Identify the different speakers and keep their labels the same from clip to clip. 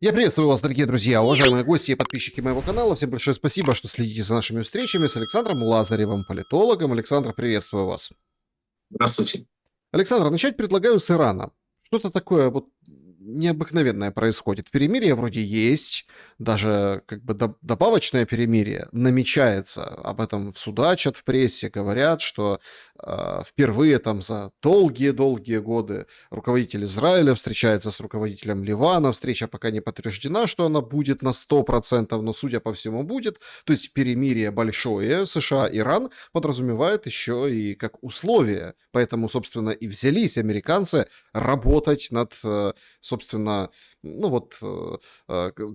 Speaker 1: Я приветствую вас, дорогие друзья, уважаемые гости и подписчики моего канала. Всем большое спасибо, что следите за нашими встречами с Александром Лазаревым, политологом. Александр, приветствую вас.
Speaker 2: Здравствуйте.
Speaker 1: Александр, начать предлагаю с Ирана. Что-то такое вот необыкновенное происходит. Перемирие вроде есть, даже как бы добавочное перемирие намечается. Об этом судачат в прессе, говорят, что впервые там за долгие-долгие годы руководитель Израиля встречается с руководителем Ливана. Встреча пока не подтверждена, что она будет на 100%, но судя по всему будет. То есть перемирие большое США-Иран подразумевает еще и как условие. Поэтому, собственно, и взялись американцы работать над, собственно,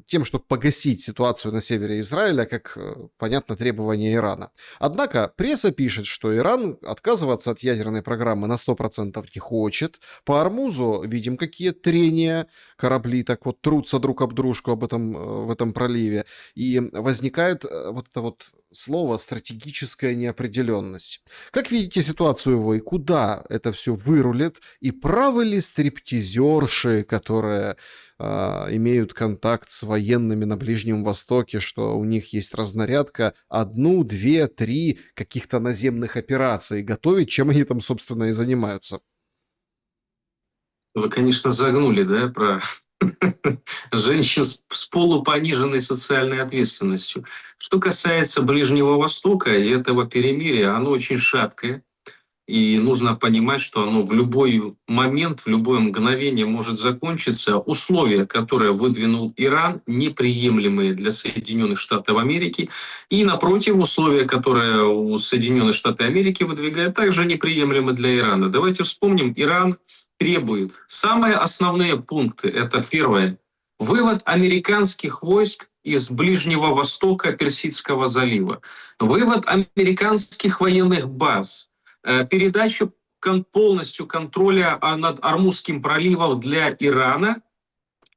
Speaker 1: тем, чтобы погасить ситуацию на севере Израиля, как, понятно, требование Ирана. Однако пресса пишет, что Иран отказываться от ядерной программы на 100% не хочет. По Ормузу видим, какие трения, корабли так вот трутся друг об дружку в этом проливе. И возникает вот это вот слово «стратегическая неопределенность». Как видите ситуацию вы, и куда это все вырулит? И правы ли стриптизерши, которые имеют контакт с военными на Ближнем Востоке, что у них есть разнарядка 1, 2, 3 каких-то наземных операций готовить, чем они там, собственно, и занимаются?
Speaker 2: Вы, конечно, загнули, да, про женщин с полупониженной социальной ответственностью. Что касается Ближнего Востока и этого перемирия, оно очень шаткое. И нужно понимать, что оно в любой момент, в любое мгновение может закончиться. Условия, которые выдвинул Иран, неприемлемые для Соединенных Штатов Америки. И, напротив, условия, которые у Соединенных Штатов Америки выдвигают, также неприемлемы для Ирана. Давайте вспомним, Иран требует. Самые основные пункты – это первое. Вывод американских войск из Ближнего Востока, Персидского залива. Вывод американских военных баз. Передачу полностью контроля над Ормузским проливом для Ирана.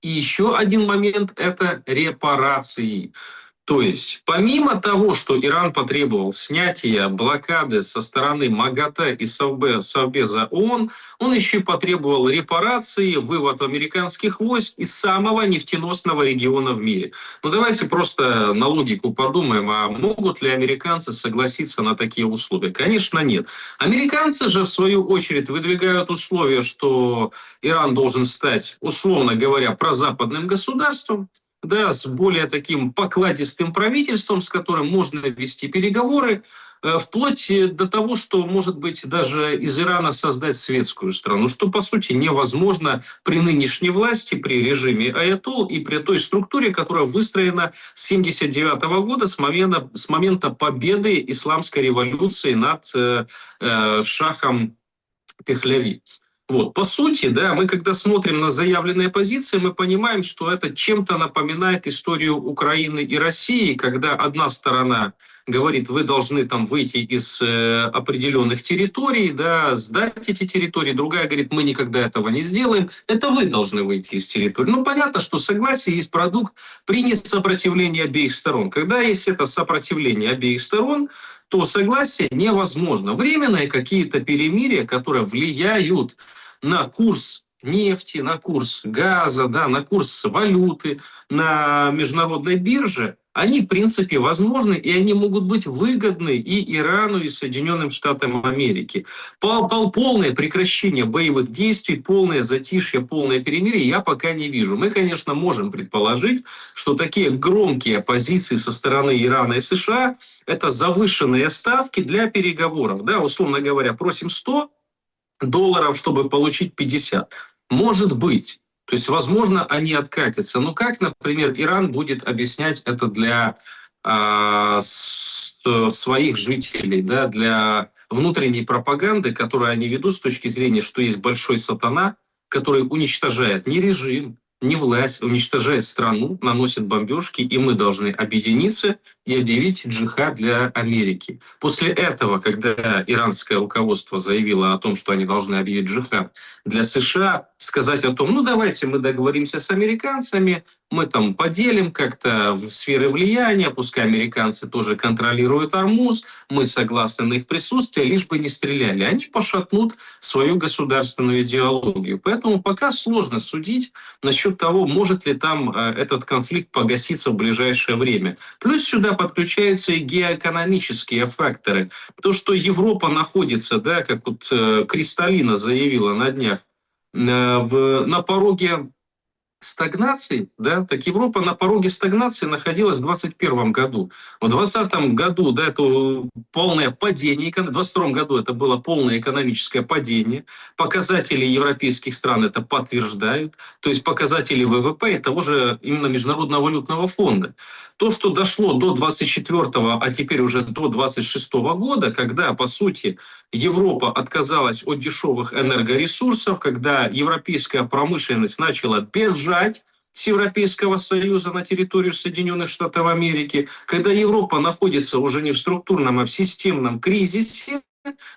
Speaker 2: И еще один момент – это репарации. То есть, помимо того, что Иран потребовал снятия блокады со стороны МАГАТЭ и Совбеза ООН, он еще и потребовал репарации, вывод американских войск из самого нефтеносного региона в мире. Ну давайте просто на логику подумаем, а могут ли американцы согласиться на такие условия? Конечно, нет. Американцы же, в свою очередь, выдвигают условия, что Иран должен стать, условно говоря, прозападным государством, да, с более таким покладистым правительством, с которым можно вести переговоры, вплоть до того, что, может быть, даже из Ирана создать светскую страну, что, по сути, невозможно при нынешней власти, при режиме аятолл и при той структуре, которая выстроена с 1979 года, с момента победы исламской революции над шахом Пехлеви. Вот. По сути, да, мы когда смотрим на заявленные позиции, мы понимаем, что это чем-то напоминает историю Украины и России, когда одна сторона говорит, вы должны там выйти из определенных территорий, да, сдать эти территории, другая говорит, мы никогда этого не сделаем, это вы должны выйти из территории. Ну, понятно, что согласие есть продукт при несопротивлении обеих сторон. Когда есть это сопротивление обеих сторон, то согласие невозможно. Временные какие-то перемирия, которые влияют на курс нефти, на курс газа, да, на курс валюты, на международной бирже, они, в принципе, возможны, и они могут быть выгодны и Ирану, и Соединенным Штатам Америки. Полное прекращение боевых действий, полное затишье, полное перемирие я пока не вижу. Мы, конечно, можем предположить, что такие громкие позиции со стороны Ирана и США – это завышенные ставки для переговоров. Да, условно говоря, просим $100, чтобы получить 50. Может быть. То есть, возможно, они откатятся. Но как, например, Иран будет объяснять это для своих жителей, да, для внутренней пропаганды, которую они ведут с точки зрения, что есть большой сатана, который уничтожает не режим, не власть, уничтожает страну, наносит бомбежки, и мы должны объединиться и объявить джихад для Америки. После этого, когда иранское руководство заявило о том, что они должны объявить джихад для США, сказать о том, ну давайте мы договоримся с американцами, мы там поделим как-то в сферы влияния, пускай американцы тоже контролируют Ормуз, мы согласны на их присутствие, лишь бы не стреляли. Они пошатнут свою государственную идеологию. Поэтому пока сложно судить насчет того, может ли там этот конфликт погаситься в ближайшее время. Плюс сюда подключаются и геоэкономические факторы. То, что Европа находится, да, как вот Кристалина заявила на днях, на пороге стагнации, да, так Европа на пороге стагнации находилась в 2021 году. В 2020 году, да, это полное падение, в 2022 году это было полное экономическое падение. Показатели европейских стран это подтверждают, то есть показатели ВВП и того же именно Международного валютного фонда. То, что дошло до 24-го, а теперь уже до 26-го года, когда, по сути, Европа отказалась от дешевых энергоресурсов, когда европейская промышленность начала бежать с Европейского Союза на территорию Соединенных Штатов Америки, когда Европа находится уже не в структурном, а в системном кризисе,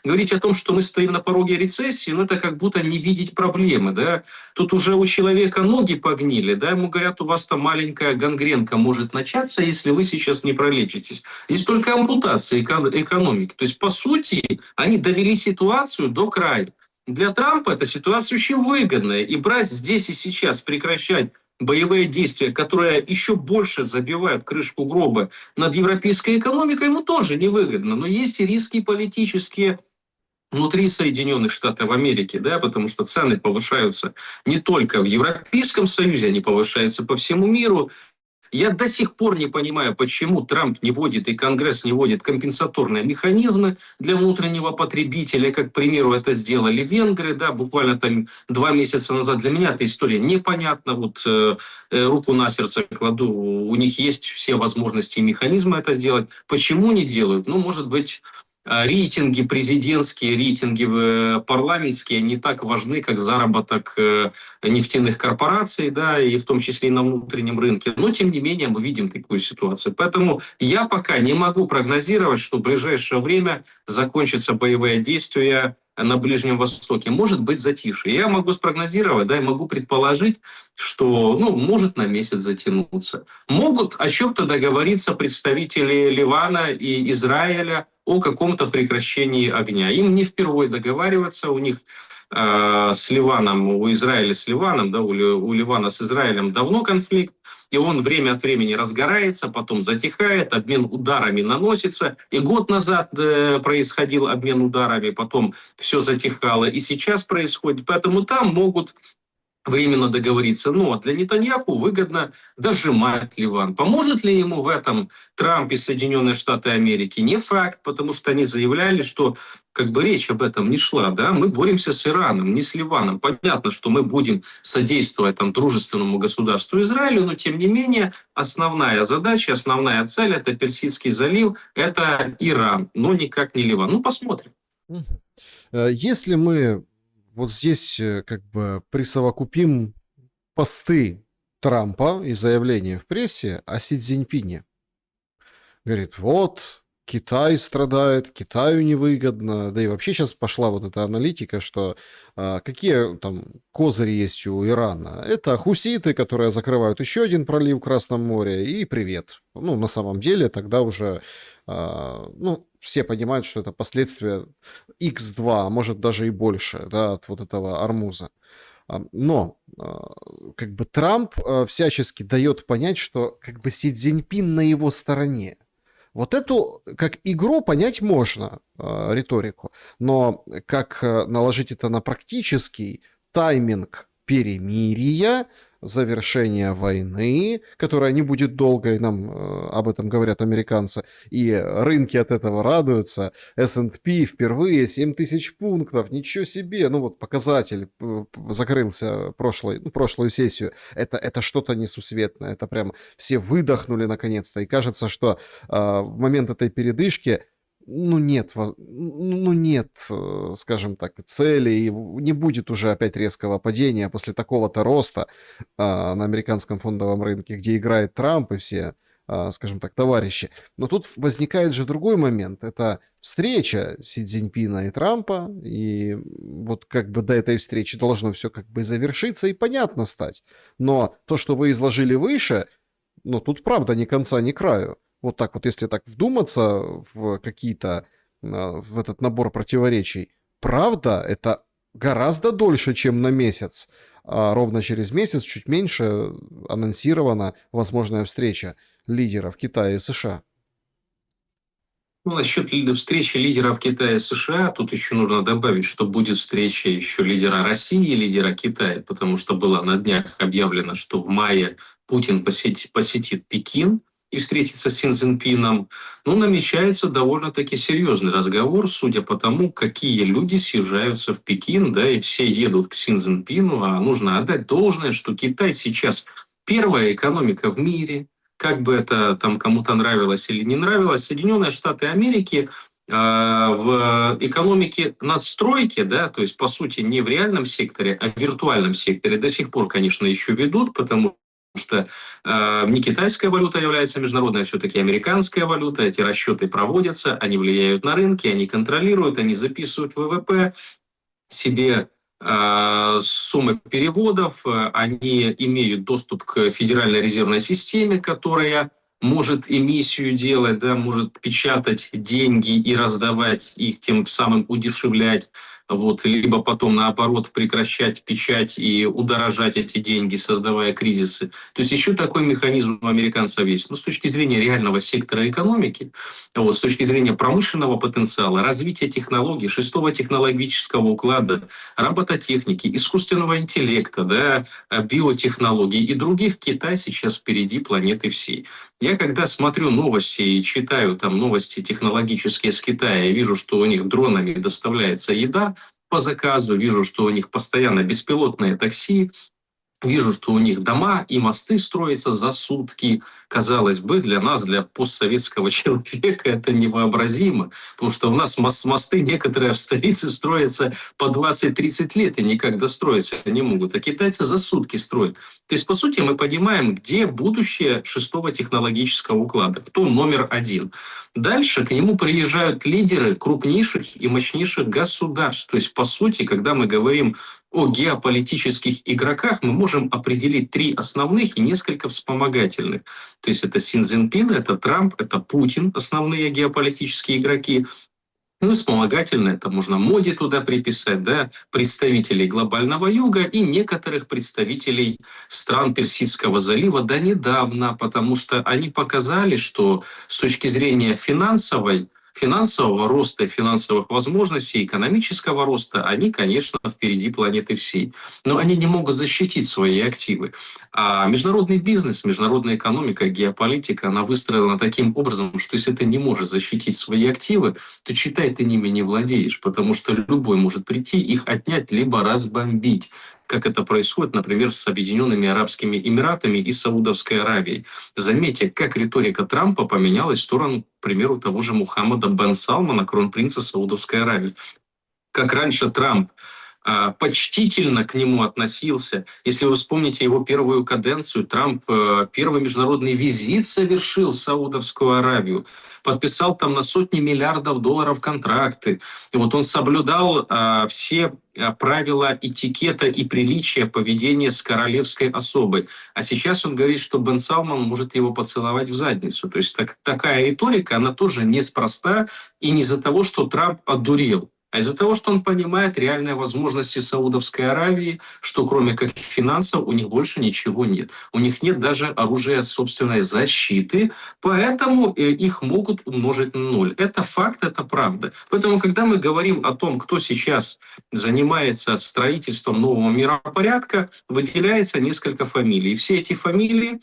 Speaker 2: говорить о том, что мы стоим на пороге рецессии, ну, это как будто не видеть проблемы, да. Тут уже у человека ноги погнили, да, ему говорят, у вас там маленькая гангренка может начаться, если вы сейчас не пролечитесь. Здесь только ампутация экономики. То есть, по сути, они довели ситуацию до края. Для Трампа эта ситуация очень выгодная. И брать здесь и сейчас, прекращать боевые действия, которые еще больше забивают крышку гроба над европейской экономикой, ему тоже невыгодно. Но есть и риски политические внутри Соединенных Штатов Америки, да, потому что цены повышаются не только в Европейском Союзе, они повышаются по всему миру. Я до сих пор не понимаю, почему Трамп не вводит и Конгресс не вводит компенсаторные механизмы для внутреннего потребителя, как, к примеру, это сделали венгры, да, буквально там 2 месяца назад. Для меня эта история непонятна. Вот руку на сердце кладу, у них есть все возможности и механизмы это сделать. Почему не делают? Ну, может быть, рейтинги президентские, рейтинги парламентские не так важны, как заработок нефтяных корпораций, да, и в том числе и на внутреннем рынке. Но, тем не менее, мы видим такую ситуацию. Поэтому я пока не могу прогнозировать, что в ближайшее время закончатся боевые действия на Ближнем Востоке. Может быть затишье. Я могу спрогнозировать, да, и могу предположить, что, ну, может на месяц затянуться. Могут о чем-то договориться представители Ливана и Израиля о каком-то прекращении огня. Им не впервые договариваться, у них с Ливаном, у Израиля с Ливаном, да, у Ливана с Израилем давно конфликт, и он время от времени разгорается, потом затихает, обмен ударами наносится. И год назад происходил обмен ударами, потом все затихало, и сейчас происходит. Поэтому там могут временно договориться. Но для Нетаньяху выгодно дожимать Ливан. Поможет ли ему в этом Трамп и Соединенные Штаты Америки? Не факт, потому что они заявляли, что как бы речь об этом не шла. Да? Мы боремся с Ираном, не с Ливаном. Понятно, что мы будем содействовать там, дружественному государству Израилю, но тем не менее основная задача, основная цель – это Персидский залив, это Иран, но никак не Ливан. Ну, посмотрим.
Speaker 1: Если мы вот здесь как бы присовокупим посты Трампа и заявления в прессе о Си Цзиньпине. Говорит, вот, Китай страдает, Китаю невыгодно. Да и вообще сейчас пошла вот эта аналитика, что какие там козыри есть у Ирана. Это хуситы, которые закрывают еще один пролив в Красном море, и привет. Ну, на самом деле, тогда уже ну, все понимают, что это последствия X2, а может даже и больше, да, от вот этого Ормуза. Но как бы Трамп всячески дает понять, что как бы Си Цзиньпин на его стороне. Вот эту как игру понять можно, риторику, но как наложить это на практический тайминг перемирия, завершения войны, которая не будет долгой, нам об этом говорят американцы, и рынки от этого радуются. S&P впервые 7000 пунктов, ничего себе, ну вот показатель закрылся прошлую сессию. Это что-то несусветное, это прям все выдохнули наконец-то, и кажется, что в момент этой передышки нет, скажем так, цели, и не будет уже опять резкого падения после такого-то роста на американском фондовом рынке, где играет Трамп, и все скажем так, товарищи. Но тут возникает же другой момент. Это встреча Си Цзиньпина и Трампа, и вот как бы до этой встречи должно все как бы завершиться и понятно стать. Но то, что вы изложили выше, ну тут правда ни конца, ни краю. Вот так вот, если так вдуматься в какие-то, в этот набор противоречий, правда, это гораздо дольше, чем на месяц. А ровно через месяц, чуть меньше, анонсирована возможная встреча лидеров Китая и США.
Speaker 2: Ну, насчет встречи лидеров Китая и США, тут еще нужно добавить, что будет встреча еще лидера России и лидера Китая, потому что было на днях объявлено, что в мае Путин посетит Пекин и встретится с Си Цзиньпином. Ну, намечается довольно-таки серьезный разговор, судя по тому, какие люди съезжаются в Пекин, да, и все едут к Си Цзиньпину, а нужно отдать должное, что Китай сейчас первая экономика в мире, как бы это там кому-то нравилось или не нравилось, Соединенные Штаты Америки в экономике надстройки, да, то есть, по сути, не в реальном секторе, а в виртуальном секторе до сих пор, конечно, еще ведут, потому что не китайская валюта является международной, а все-таки американская валюта. Эти расчеты проводятся, они влияют на рынки, они контролируют, они записывают ВВП себе суммы переводов, они имеют доступ к Федеральной резервной системе, которая может эмиссию делать, да, может печатать деньги и раздавать их, тем самым удешевлять, вот, либо потом, наоборот, прекращать печать и удорожать эти деньги, создавая кризисы. То есть еще такой механизм у американцев есть. Но с точки зрения реального сектора экономики, вот, с точки зрения промышленного потенциала, развития технологий, шестого технологического уклада, робототехники, искусственного интеллекта, да, биотехнологий и других, Китай сейчас впереди планеты всей. Я когда смотрю новости и читаю там новости технологические с Китая, я вижу, что у них дронами доставляется еда по заказу, вижу, что у них постоянно беспилотные такси, вижу, что у них дома и мосты строятся за сутки. Казалось бы, для нас, для постсоветского человека, это невообразимо. Потому что у нас мосты некоторые в столице строятся по 20-30 лет и никак достроиться не могут. А китайцы за сутки строят. То есть, по сути, мы понимаем, где будущее шестого технологического уклада. Кто номер один. Дальше к нему приезжают лидеры крупнейших и мощнейших государств. То есть, по сути, когда мы говорим о геополитических игроках, мы можем определить три основных и несколько вспомогательных. То есть это Си Цзиньпин, это Трамп, это Путин, основные геополитические игроки. Ну и вспомогательно, это можно Моди туда приписать, да, представителей глобального юга и некоторых представителей стран Персидского залива до недавно, потому что они показали, что с точки зрения финансового роста, финансовых возможностей, экономического роста, они, конечно, впереди планеты всей. Но они не могут защитить свои активы. А международный бизнес, международная экономика, геополитика, она выстроена таким образом, что если ты не можешь защитить свои активы, то считай, ты ними не владеешь, потому что любой может прийти, их отнять, либо разбомбить, как это происходит, например, с Объединенными Арабскими Эмиратами и Саудовской Аравией. Заметьте, как риторика Трампа поменялась в сторону, к примеру, того же Мухаммада бен Салмана, кронпринца Саудовской Аравии. Как раньше Трамп почтительно к нему относился. Если вы вспомните его первую каденцию, Трамп первый международный визит совершил в Саудовскую Аравию, подписал там на сотни миллиардов долларов контракты. И вот он соблюдал все правила этикета и приличия поведения с королевской особой. А сейчас он говорит, что Бен Салман может его поцеловать в задницу. То есть такая риторика, она тоже неспроста и не из-за того, что Трамп одурел, а из-за того, что он понимает реальные возможности Саудовской Аравии, что кроме как финансов у них больше ничего нет. У них нет даже оружия собственной защиты, поэтому их могут умножить на ноль. Это факт, это правда. Поэтому, когда мы говорим о том, кто сейчас занимается строительством нового миропорядка, выделяется несколько фамилий. И все эти фамилии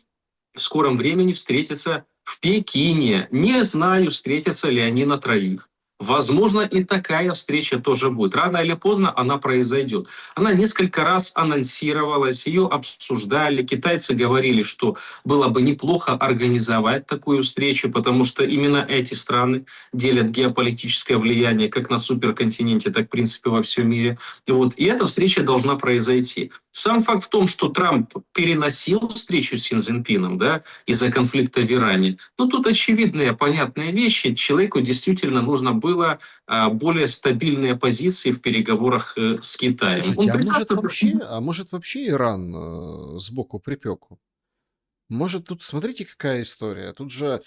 Speaker 2: в скором времени встретятся в Пекине. Не знаю, встретятся ли они на троих. Возможно, и такая встреча тоже будет. Рано или поздно она произойдет. Она несколько раз анонсировалась, ее обсуждали. Китайцы говорили, что было бы неплохо организовать такую встречу, потому что именно эти страны делят геополитическое влияние как на суперконтиненте, так, в принципе, во всем мире. И эта встреча должна произойти. Сам факт в том, что Трамп переносил встречу с Си Цзиньпином, да, из-за конфликта в Иране, ну, тут очевидные, понятные вещи. Человеку действительно нужно было более стабильные позиции в переговорах с Китаем. Он
Speaker 1: Слушайте,
Speaker 2: прекрасно...
Speaker 1: а может вообще Иран сбоку припеку? Может, тут, смотрите, какая история. Тут же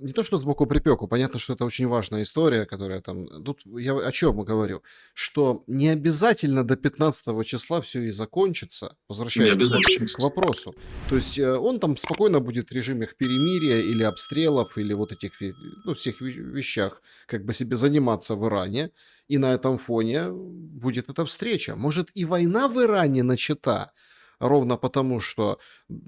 Speaker 1: не то, что сбоку припеку, понятно, что это очень важная история, которая там... Тут я о чем говорю? Что не обязательно до 15 числа все и закончится,
Speaker 2: Не
Speaker 1: возвращаясь
Speaker 2: обязательно.
Speaker 1: к вопросу. То есть он там спокойно будет в режимах перемирия или обстрелов, или вот этих, ну, всех вещах, как бы себе заниматься в Иране. И на этом фоне будет эта встреча. Может, и война в Иране начата, ровно потому, что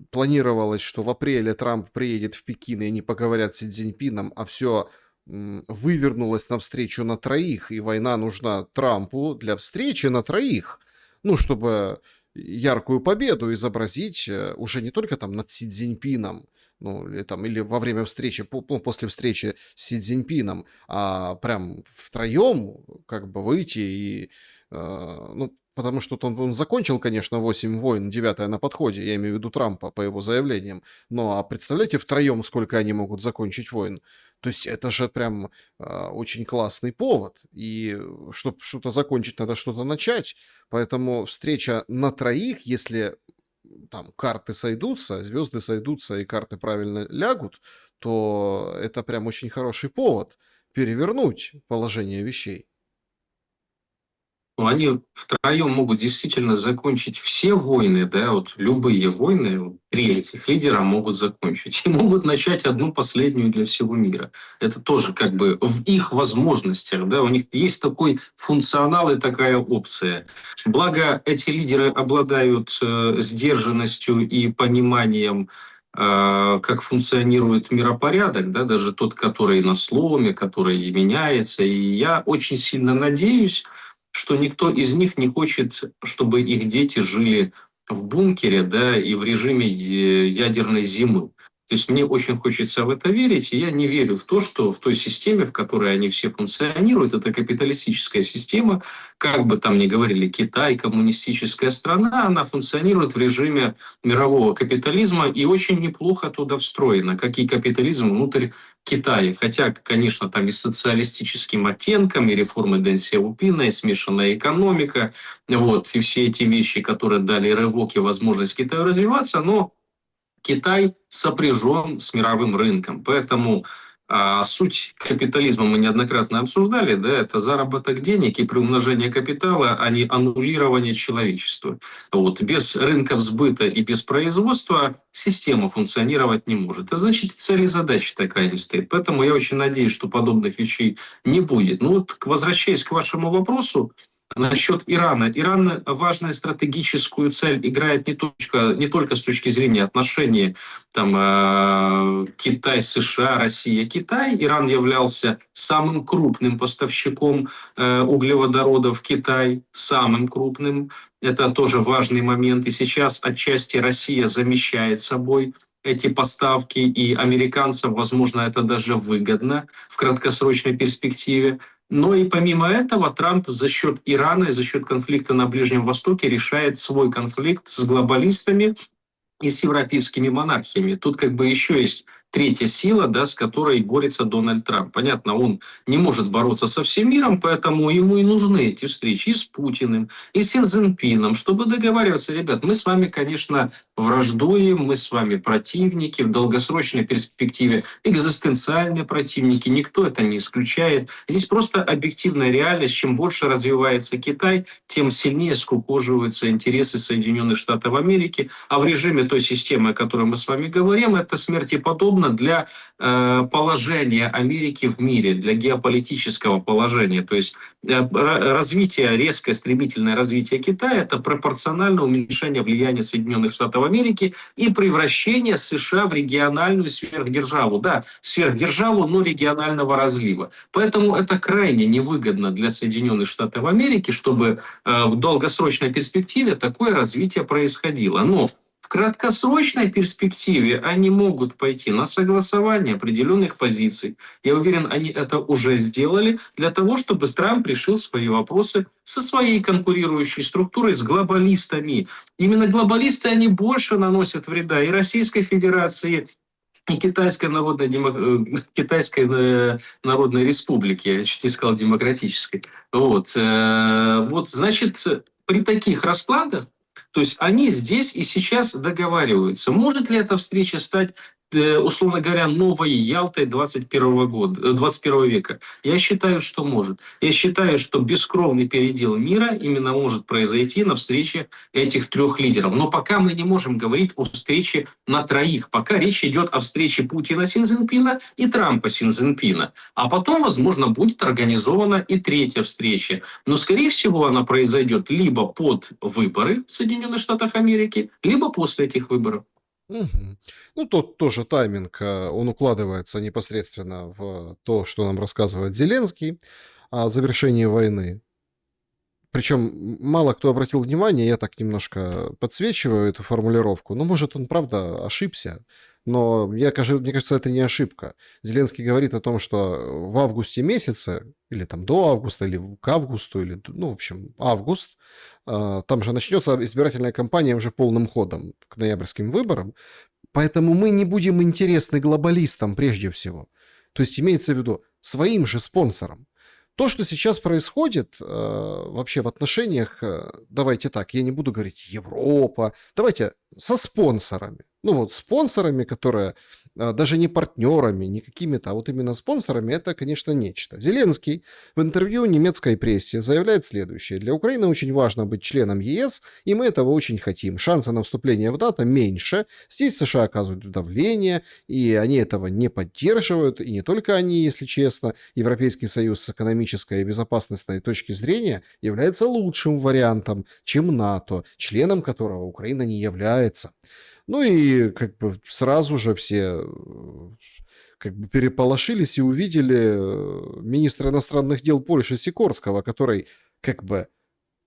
Speaker 1: планировалось, что в апреле Трамп приедет в Пекин, и они поговорят с Си Цзиньпином, а все вывернулось навстречу на троих, и война нужна Трампу для встречи на троих. Ну, чтобы яркую победу изобразить уже не только там над Си Цзиньпином, ну, или, там, или во время встречи, ну, после встречи с Си Цзиньпином, а прям втроем как бы выйти и, ну, потому что он закончил, конечно, 8 войн, 9 на подходе, я имею в виду Трампа, по его заявлениям. Но а представляете втроем, сколько они могут закончить войн? То есть это же прям очень классный повод. И чтобы что-то закончить, надо что-то начать. Поэтому встреча на троих, если там карты сойдутся, звезды сойдутся и карты правильно лягут, то это прям очень хороший повод перевернуть положение вещей.
Speaker 2: Ну, они втроем могут действительно закончить все войны, да, вот любые войны, вот, три этих лидера могут закончить. И могут начать одну последнюю для всего мира. Это тоже как бы в их возможностях, да, у них есть такой функционал и такая опция. Благо, эти лидеры обладают сдержанностью и пониманием, как функционирует миропорядок, да, даже тот, который на сломе, который меняется. И я очень сильно надеюсь, что никто из них не хочет, чтобы их дети жили в бункере, да, и в режиме ядерной зимы. То есть мне очень хочется в это верить, и я не верю в то, что в той системе, в которой они все функционируют, это капиталистическая система, как бы там ни говорили, Китай, коммунистическая страна, она функционирует в режиме мирового капитализма и очень неплохо туда встроена, как и капитализм внутрь Китае. Хотя, конечно, там и с социалистическим оттенком, и реформы Дэн Сяопина, и смешанная экономика, вот, и все эти вещи, которые дали рывок и возможность Китаю развиваться, но Китай сопряжен с мировым рынком. Поэтому суть капитализма мы неоднократно обсуждали, да, это заработок денег и приумножение капитала, а не аннулирование человечества. Вот. Без рынков сбыта и без производства система функционировать не может. А значит, цель и задача такая не стоит. Поэтому я очень надеюсь, что подобных вещей не будет. Ну вот, возвращаясь к вашему вопросу, насчет Ирана. Иран важную стратегическую цель играет не только с точки зрения отношений там, Китай, США, Россия, Китай. Иран являлся самым крупным поставщиком углеводородов в Китай, самым крупным. Это тоже важный момент. И сейчас отчасти Россия замещает собой эти поставки, и американцам, возможно, это даже выгодно в краткосрочной перспективе. Но и помимо этого Трамп за счет Ирана и за счет конфликта на Ближнем Востоке решает свой конфликт с глобалистами и с европейскими монархиями. Тут как бы еще есть третья сила, да, с которой борется Дональд Трамп. Понятно, он не может бороться со всем миром, поэтому ему и нужны эти встречи и с Путиным, и с Си Цзиньпином, чтобы договариваться. Ребят, мы с вами, конечно, враждуем, мы с вами противники, в долгосрочной перспективе экзистенциальные противники, никто это не исключает. Здесь просто объективная реальность. Чем больше развивается Китай, тем сильнее скукоживаются интересы Соединенных Штатов Америки, а в режиме той системы, о которой мы с вами говорим, это смерти подобно для положения Америки в мире, для геополитического положения. То есть развитие, резкое, стремительное развитие Китая – это пропорционально уменьшению влияния Соединенных Штатов Америки и превращение США в региональную сверхдержаву. Да, сверхдержаву, но регионального разлива. Поэтому это крайне невыгодно для Соединенных Штатов Америки, чтобы в долгосрочной перспективе такое развитие происходило. Но В краткосрочной перспективе они могут пойти на согласование определенных позиций. Я уверен, они это уже сделали для того, чтобы Трамп решил свои вопросы со своей конкурирующей структурой, с глобалистами. Именно глобалисты, они больше наносят вреда и Российской Федерации, и Китайской Народной Республики, я чуть не сказал демократической. Вот, значит, при таких раскладах, то есть они здесь и сейчас договариваются. Может ли эта встреча стать, условно говоря, новой Ялтой 21 века? Я считаю, что может. Я считаю, что бескровный передел мира именно может произойти на встрече этих трех лидеров. Но пока мы не можем говорить о встрече на троих. Пока речь идет о встрече Путина Си Цзиньпина и Трампа Си Цзиньпина. А потом, возможно, будет организована и третья встреча. Но, скорее всего, она произойдет либо под выборы в Соединенных Штатах Америки, либо после этих выборов.
Speaker 1: Мгм. Ну, тот тоже тайминг, он укладывается непосредственно в то, что нам рассказывает Зеленский о завершении войны. Причем мало кто обратил внимание, я так немножко подсвечиваю эту формулировку. Ну, может, он правда ошибся, но мне кажется, это не ошибка. Зеленский говорит о том, что в августе месяце, или там до августа, или к августу, или, ну, в общем, август, там же начнется избирательная кампания уже полным ходом к ноябрьским выборам, поэтому мы не будем интересны глобалистам прежде всего. То есть имеется в виду своим же спонсорам. То, что сейчас происходит вообще в отношениях, давайте так, я не буду говорить Европа, давайте со спонсорами. Ну вот спонсорами, которые даже не партнерами, не какими-то, а вот именно спонсорами, это, конечно, нечто. Зеленский в интервью немецкой прессе заявляет следующее. Для Украины очень важно быть членом ЕС, и мы этого очень хотим. Шансы на вступление в НАТО меньше. Здесь США оказывают давление, и они этого не поддерживают. И не только они, если честно. Европейский Союз с экономической и безопасностной точки зрения является лучшим вариантом, чем НАТО, членом которого Украина не является. Ну и как бы сразу же все как бы переполошились и увидели министра иностранных дел Польши Сикорского, который как бы,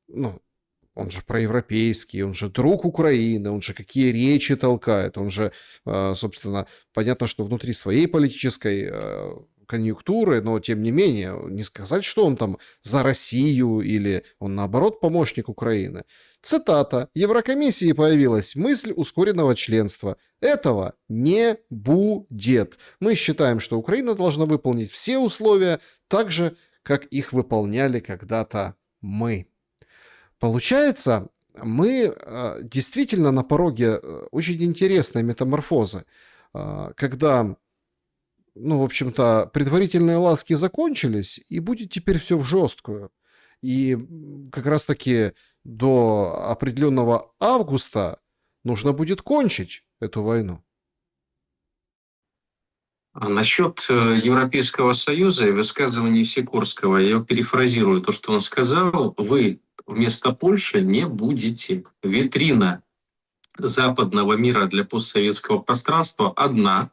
Speaker 1: ну, он же проевропейский, он же друг Украины, он же какие речи толкает, он же, собственно, понятно, что внутри своей политической конъюнктуры, но тем не менее, не сказать, что он там за Россию или он наоборот помощник Украины. Цитата. Еврокомиссии появилась мысль ускоренного членства. Этого не будет. Мы считаем, что Украина должна выполнить все условия так же, как их выполняли когда-то мы. Получается, мы действительно на пороге очень интересной метаморфозы, когда, ну, в общем-то, предварительные ласки закончились, и будет теперь все в жесткую. И как раз-таки до определенного августа нужно будет кончить эту войну.
Speaker 2: А насчет Европейского Союза и высказывания Сикорского, я перефразирую то, что он сказал. Вы вместо Польши не будете. Витрина западного мира для постсоветского пространства одна,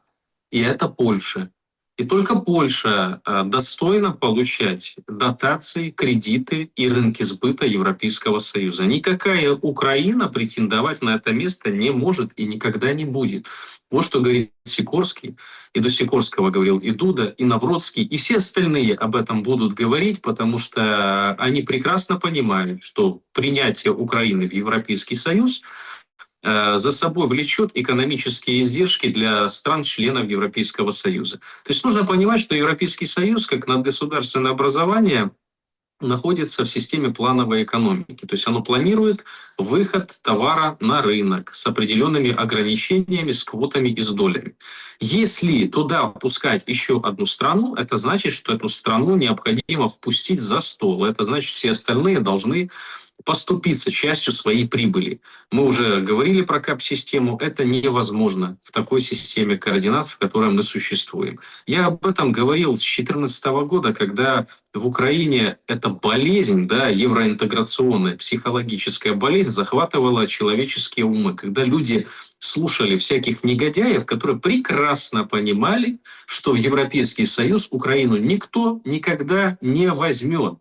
Speaker 2: и это Польша. И только Польша достойна получать дотации, кредиты и рынки сбыта Европейского Союза. Никакая Украина претендовать на это место не может и никогда не будет. Вот что говорит Сикорский, и до Сикорского говорил и Дуда, и Навроцкий, и все остальные об этом будут говорить, потому что они прекрасно понимают, что принятие Украины в Европейский Союз за собой влечет экономические издержки для стран-членов Европейского Союза. То есть нужно понимать, что Европейский Союз, как надгосударственное образование, находится в системе плановой экономики. То есть оно планирует выход товара на рынок с определенными ограничениями, с квотами и с долями. Если туда пускать еще одну страну, это значит, что эту страну необходимо впустить за стол. Это значит, все остальные должны поступиться частью своей прибыли. Мы уже говорили про КАП-систему. Это невозможно в такой системе координат, в которой мы существуем. Я об этом говорил с 2014 года, когда в Украине эта болезнь, да, евроинтеграционная, психологическая болезнь захватывала человеческие умы. Когда люди слушали всяких негодяев, которые прекрасно понимали, что в Европейский Союз Украину никто никогда не возьмет.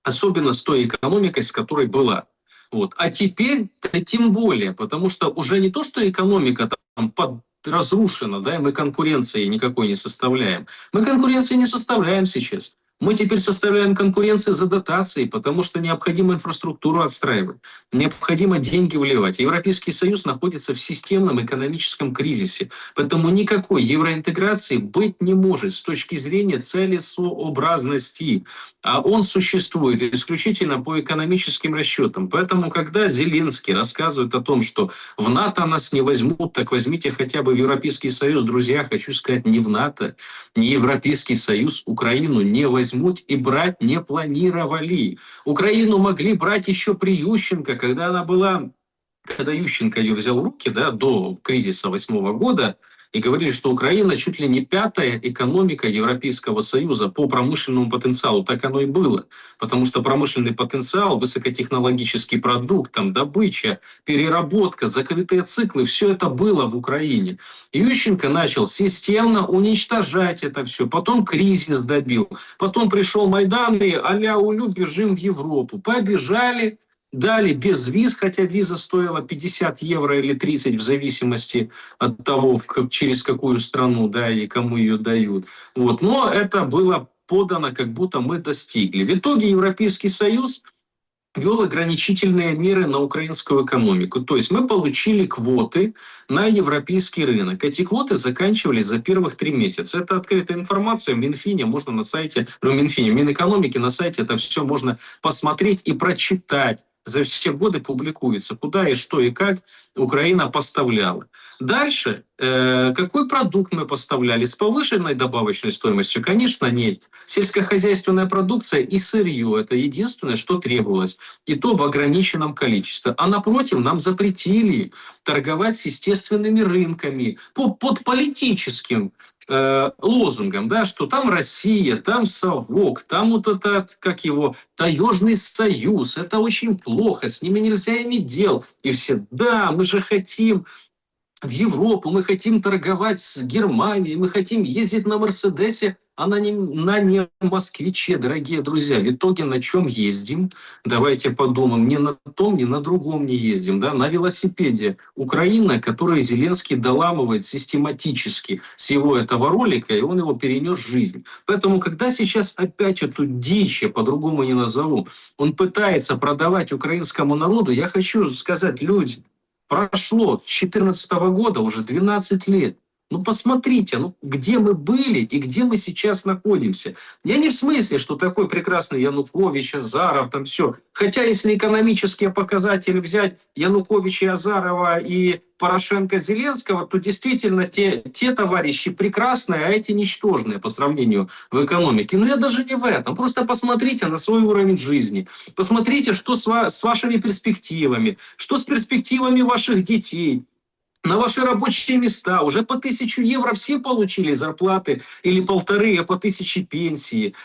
Speaker 2: Особенно с той экономикой, с которой была. Вот. А теперь тем более, потому что уже не то, что экономика там разрушена, да, и мы конкуренции никакой не составляем. Мы конкуренции не составляем сейчас. Мы теперь составляем конкуренции за дотации, потому что необходимо инфраструктуру отстраивать, необходимо деньги вливать. Европейский Союз находится в системном экономическом кризисе, поэтому никакой евроинтеграции быть не может с точки зрения целесообразности. А он существует исключительно по экономическим расчетам. Поэтому, когда Зеленский рассказывает о том, что в НАТО нас не возьмут, так возьмите хотя бы в Европейский Союз, друзья, хочу сказать, не в НАТО, не Европейский Союз Украину не возьмут и брать не планировали. Украину могли брать еще при Ющенко, когда Ющенко ее взял в руки, да, до кризиса 2008 года, и говорили, что Украина чуть ли не пятая экономика Европейского Союза по промышленному потенциалу. Так оно и было. Потому что промышленный потенциал, высокотехнологический продукт, там, добыча, переработка, закрытые циклы, все это было в Украине. Ющенко начал системно уничтожать это все. Потом кризис добил. Потом пришел Майдан и а-ля улю, бежим в Европу. Побежали. Дали без виз, хотя виза стоила 50 евро или 30 в зависимости от того, через какую страну, да, и кому ее дают. Вот. Но это было подано, как будто мы достигли. В итоге Европейский Союз ввел ограничительные меры на украинскую экономику. То есть мы получили квоты на европейский рынок. Эти квоты заканчивались за первых 3 месяца. Это открытая информация в Минфине, можно на сайте, Минэкономики на сайте это все можно посмотреть и прочитать. За все годы публикуется, куда и что и как Украина поставляла. Дальше, какой продукт мы поставляли? С повышенной добавочной стоимостью? Конечно, нет. Сельскохозяйственная продукция и сырье – это единственное, что требовалось. И то в ограниченном количестве. А напротив, нам запретили торговать с естественными рынками под политическим лозунгом, да, что там Россия, там совок, там вот этот, как его, таежный союз, это очень плохо, с ними нельзя иметь дел. И все, да, мы же хотим в Европу, мы хотим торговать с Германией, мы хотим ездить на Мерседесе, а не москвиче, дорогие друзья. В итоге на чем ездим? Давайте подумаем. Ни на том, ни на другом не ездим. Да? На велосипеде. Украина, которую Зеленский доламывает систематически с его этого ролика, и он его перенес в жизнь. Поэтому, когда сейчас опять эту дичь, я по-другому не назову, он пытается продавать украинскому народу, я хочу сказать людям, прошло с 2014 года уже 12 лет. Ну, посмотрите, где мы были и где мы сейчас находимся. Я не в смысле, что такой прекрасный Янукович, Азаров, там все. Хотя, если экономические показатели взять Януковича, Азарова и Порошенко, Зеленского, то действительно те товарищи прекрасные, а эти ничтожные по сравнению в экономике. Но я даже не в этом. Просто посмотрите на свой уровень жизни. Посмотрите, что с вашими перспективами, что с перспективами ваших детей. На ваши рабочие места. Уже по 1000 евро все получили зарплаты или 1,5, а по 1000 пенсии.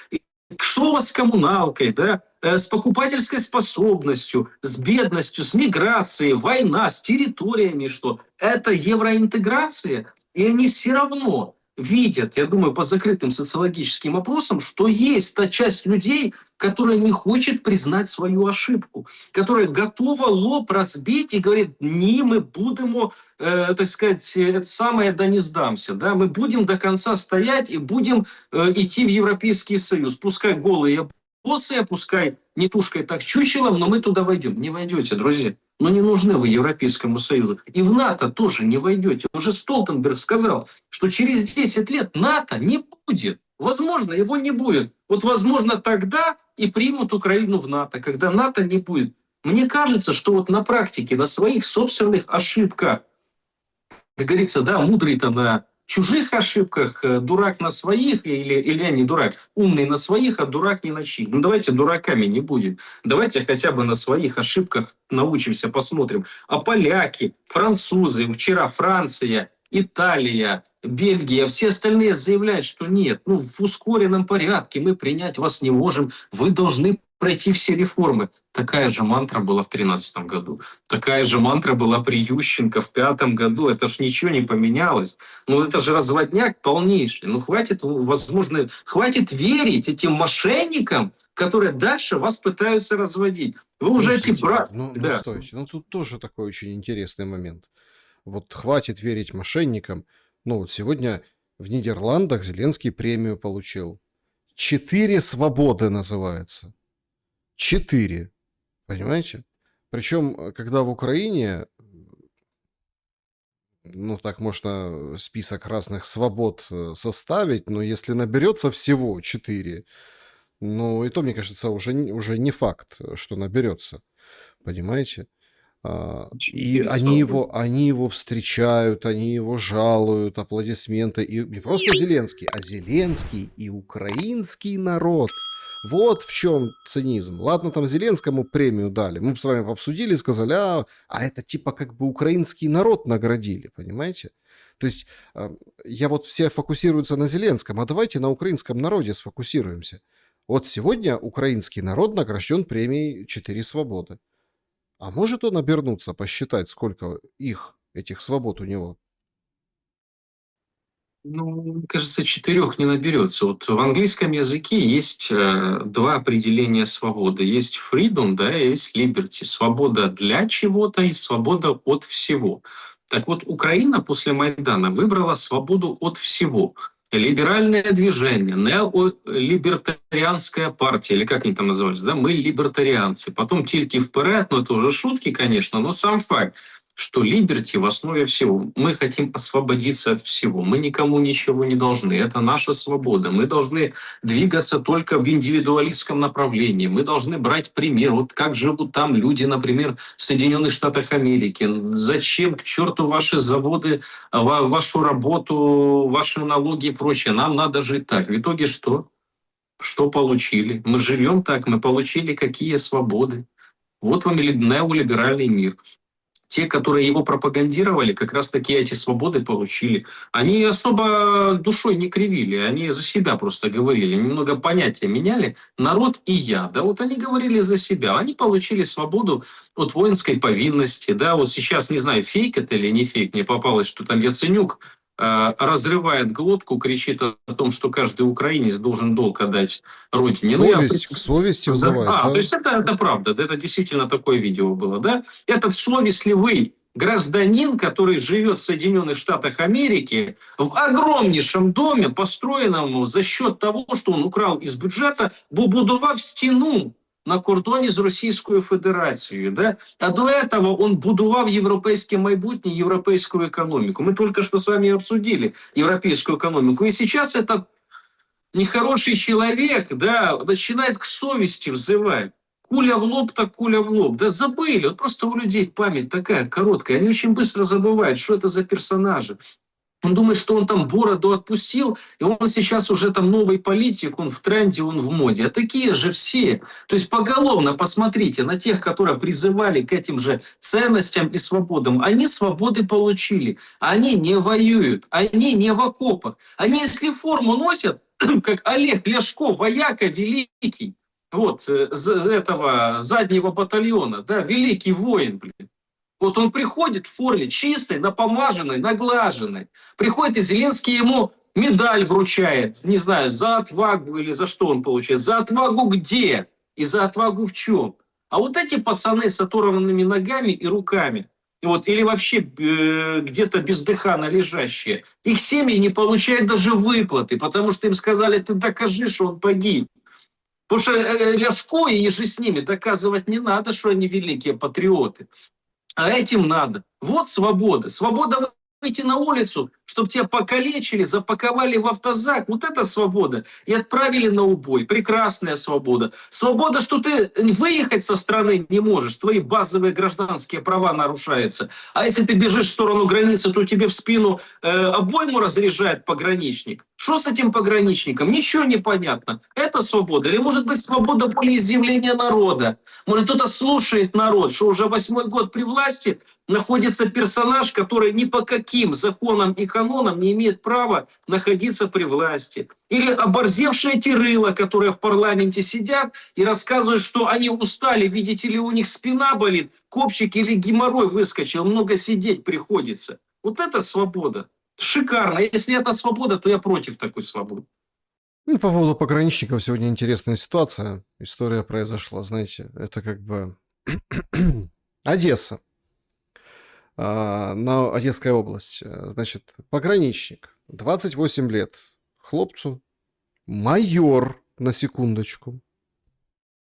Speaker 2: Что у вас с коммуналкой, да? С покупательской способностью, с бедностью, с миграцией, война, с территориями, что? Это евроинтеграция, и они все равно видят, я думаю, по закрытым социологическим опросам, что есть та часть людей, которая не хочет признать свою ошибку, которая готова лоб разбить и говорит, не, мы будем, так сказать, это самое, да не сдамся, да, мы будем до конца стоять и будем идти в Европейский Союз, пускай голые боссы, пускай не тушкой так чучелом, но мы туда войдем. Не войдете, друзья. Но не нужны вы Европейскому Союзу. И в НАТО тоже не войдете. Уже Столтенберг сказал, что через 10 лет НАТО не будет. Возможно, его не будет. Вот возможно тогда и примут Украину в НАТО, когда НАТО не будет. Мне кажется, что вот на практике, на своих собственных ошибках, как говорится, да, мудрый-то на чужих ошибках, дурак на своих, или не дурак, умный на своих, а дурак не на чьих. Ну давайте дураками не будем. Давайте хотя бы на своих ошибках научимся, посмотрим. А поляки, французы, вчера Франция, Италия, Бельгия, все остальные заявляют, что нет, в ускоренном порядке мы принять вас не можем, вы должны пройти все реформы. Такая же мантра была в 2013 году. Такая же мантра была при Ющенко в 2005 году. Это ж ничего не поменялось. Ну, это же разводняк полнейший. Ну, хватит, возможно, хватит верить этим мошенникам, которые дальше вас пытаются разводить. Вы уже эти
Speaker 1: Подождите,
Speaker 2: брат...
Speaker 1: ну
Speaker 2: Да.
Speaker 1: стойте, ну тут тоже такой очень интересный момент. Вот хватит верить мошенникам. Ну вот сегодня в Нидерландах Зеленский премию получил. 4 свободы называется. 4. Понимаете? Причем, когда в Украине, ну так можно список разных свобод составить, но если наберется всего 4, ну и то, мне кажется, уже не факт, что наберется. Понимаете? И
Speaker 2: 4 свободы.
Speaker 1: они его встречают, они его жалуют, аплодисменты. И не просто Зеленский, а Зеленский и украинский народ. Вот в чем цинизм. Ладно, там Зеленскому премию дали. Мы с вами обсудили, сказали, а это типа как бы украинский народ наградили, понимаете? То есть я вот все фокусируются на Зеленском, а давайте на украинском народе сфокусируемся. Вот сегодня украинский народ награжден премией «4 свободы». А может он обернуться, посчитать, сколько этих свобод у него?
Speaker 2: Ну, мне кажется, 4 не наберется. Вот в английском языке есть два определения свободы. Есть freedom, да, и есть liberty. Свобода для чего-то и свобода от всего. Так вот, Украина после Майдана выбрала свободу от всего. Либеральное движение, неолибертарианская партия, или как они там назывались, да, мы либертарианцы. Потом тильки вперед, но это уже шутки, конечно, но сам факт, что либерти в основе всего. Мы хотим освободиться от всего. Мы никому ничего не должны. Это наша свобода. Мы должны двигаться только в индивидуалистском направлении. Мы должны брать пример. Вот как живут там люди, например, в Соединенных Штатах Америки. Зачем к черту ваши заводы, вашу работу, ваши налоги и прочее? Нам надо жить так. В итоге что? Что получили? Мы живем так, мы получили какие свободы. Вот вам неолиберальный мир. Те, которые его пропагандировали, как раз-таки эти свободы получили. Они особо душой не кривили, они за себя просто говорили. Немного понятия меняли. Народ и я. Да, вот они говорили за себя. Они получили свободу от воинской повинности. Да, вот сейчас, не знаю, фейк это или не фейк, мне попалось, что там Яценюк разрывает глотку, кричит о том, что каждый украинец должен долг отдать родине. Ну, я
Speaker 1: Совесть, к совести
Speaker 2: да.
Speaker 1: взывает,
Speaker 2: То
Speaker 1: да?
Speaker 2: есть это правда, да, это действительно такое видео было, да? Это совестливый гражданин, который живет в Соединенных Штатах Америки, в огромнейшем доме, построенном за счет того, что он украл из бюджета, побудував стіну на кордоні з Російською Федерацією. Да? А до этого он будував європейське майбутнє, європейську економіку. Мы только что с вами обсудили европейскую экономику. И сейчас этот нехороший человек, да, начинает к совести взывать. Куля в лоб, так куля в лоб. Да забыли. Вот просто у людей память такая короткая. Они очень быстро забывают, что это за персонажи. Он думает, что он там бороду отпустил, и он сейчас уже там новый политик, он в тренде, он в моде. А такие же все. То есть поголовно посмотрите на тех, которые призывали к этим же ценностям и свободам. Они свободы получили. Они не воюют, они не в окопах. Они, если форму носят, как Олег Ляшко, вояка великий, вот, этого заднего батальона, да, великий воин, блин. Вот он приходит в форме чистой, напомаженной, наглаженной. Приходит, и Зеленский ему медаль вручает, не знаю, за отвагу или за что он получает. За отвагу где? И за отвагу в чем? А вот эти пацаны с оторванными ногами и руками, вот, или вообще где-то бездыханно лежащие, их семьи не получают даже выплаты, потому что им сказали, ты докажи, что он погиб. Потому что Ляшко и же с ними доказывать не надо, что они великие патриоты. А этим надо. Вот свобода. Свобода выйти на улицу, чтобы тебя покалечили, запаковали в автозак. Вот это свобода. И отправили на убой. Прекрасная свобода. Свобода, что ты выехать со страны не можешь. Твои базовые гражданские права нарушаются. А если ты бежишь в сторону границы, то тебе в спину обойму разряжает пограничник. Что с этим пограничником? Ничего не понятно. Это свобода. Или может быть свобода волеизъявления народа? Может кто-то слушает народ, что уже 8-й год при власти, находится персонаж, который ни по каким законам и канонам не имеет права находиться при власти. Или оборзевшие тирыла, которые в парламенте сидят и рассказывают, что они устали, видите ли, у них спина болит, копчик или геморрой выскочил, много сидеть приходится. Вот это свобода. Шикарно. Если это свобода, то я против такой свободы.
Speaker 1: Ну, по поводу пограничников сегодня интересная ситуация. История произошла, знаете, это как бы Одесса. На Одесская область. Значит, пограничник, 28 лет, хлопцу, майор, на секундочку.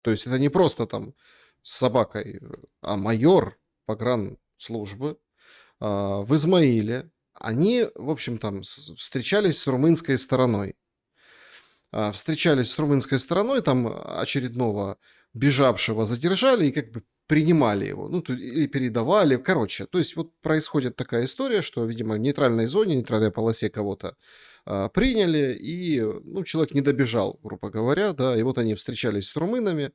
Speaker 1: То есть это не просто там с собакой, а майор погранслужбы в Измаиле. Они, в общем, там встречались с румынской стороной. Встречались с румынской стороной, там очередного бежавшего задержали и как бы принимали его, ну, или передавали, короче. То есть вот происходит такая история, что, видимо, в нейтральной зоне, нейтральной полосе кого-то приняли, и, ну, человек не добежал, грубо говоря, да, и вот они встречались с румынами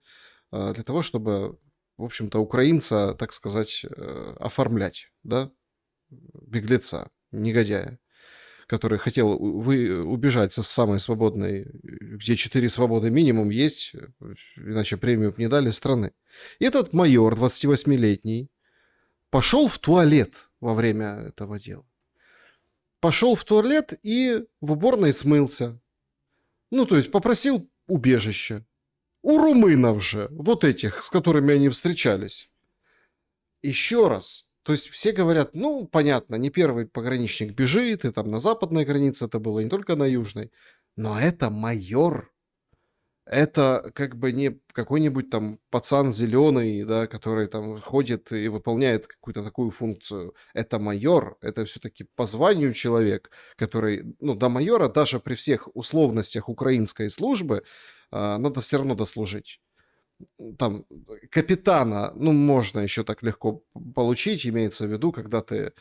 Speaker 1: для того, чтобы, в общем-то, украинца, так сказать, оформлять, да, беглеца, негодяя, который хотел убежать со самой свободной, где 4 свободы минимум есть, иначе премию б не дали, страны. И этот майор, 28-летний, пошел в туалет во время этого дела. Пошел в туалет и в уборной смылся. Ну, то есть попросил убежище. У румынов же, вот этих, с которыми они встречались. Еще раз. То есть все говорят, ну, понятно, не первый пограничник бежит, и там на западной границе это было, не только на южной. Но это майор. Это как бы не какой-нибудь там пацан зеленый, да, который там ходит и выполняет какую-то такую функцию. Это майор, это все-таки по званию человек, который, ну, до майора даже при всех условностях украинской службы надо все равно дослужить. Там капитана, ну, можно еще так легко получить, имеется в виду, когда ты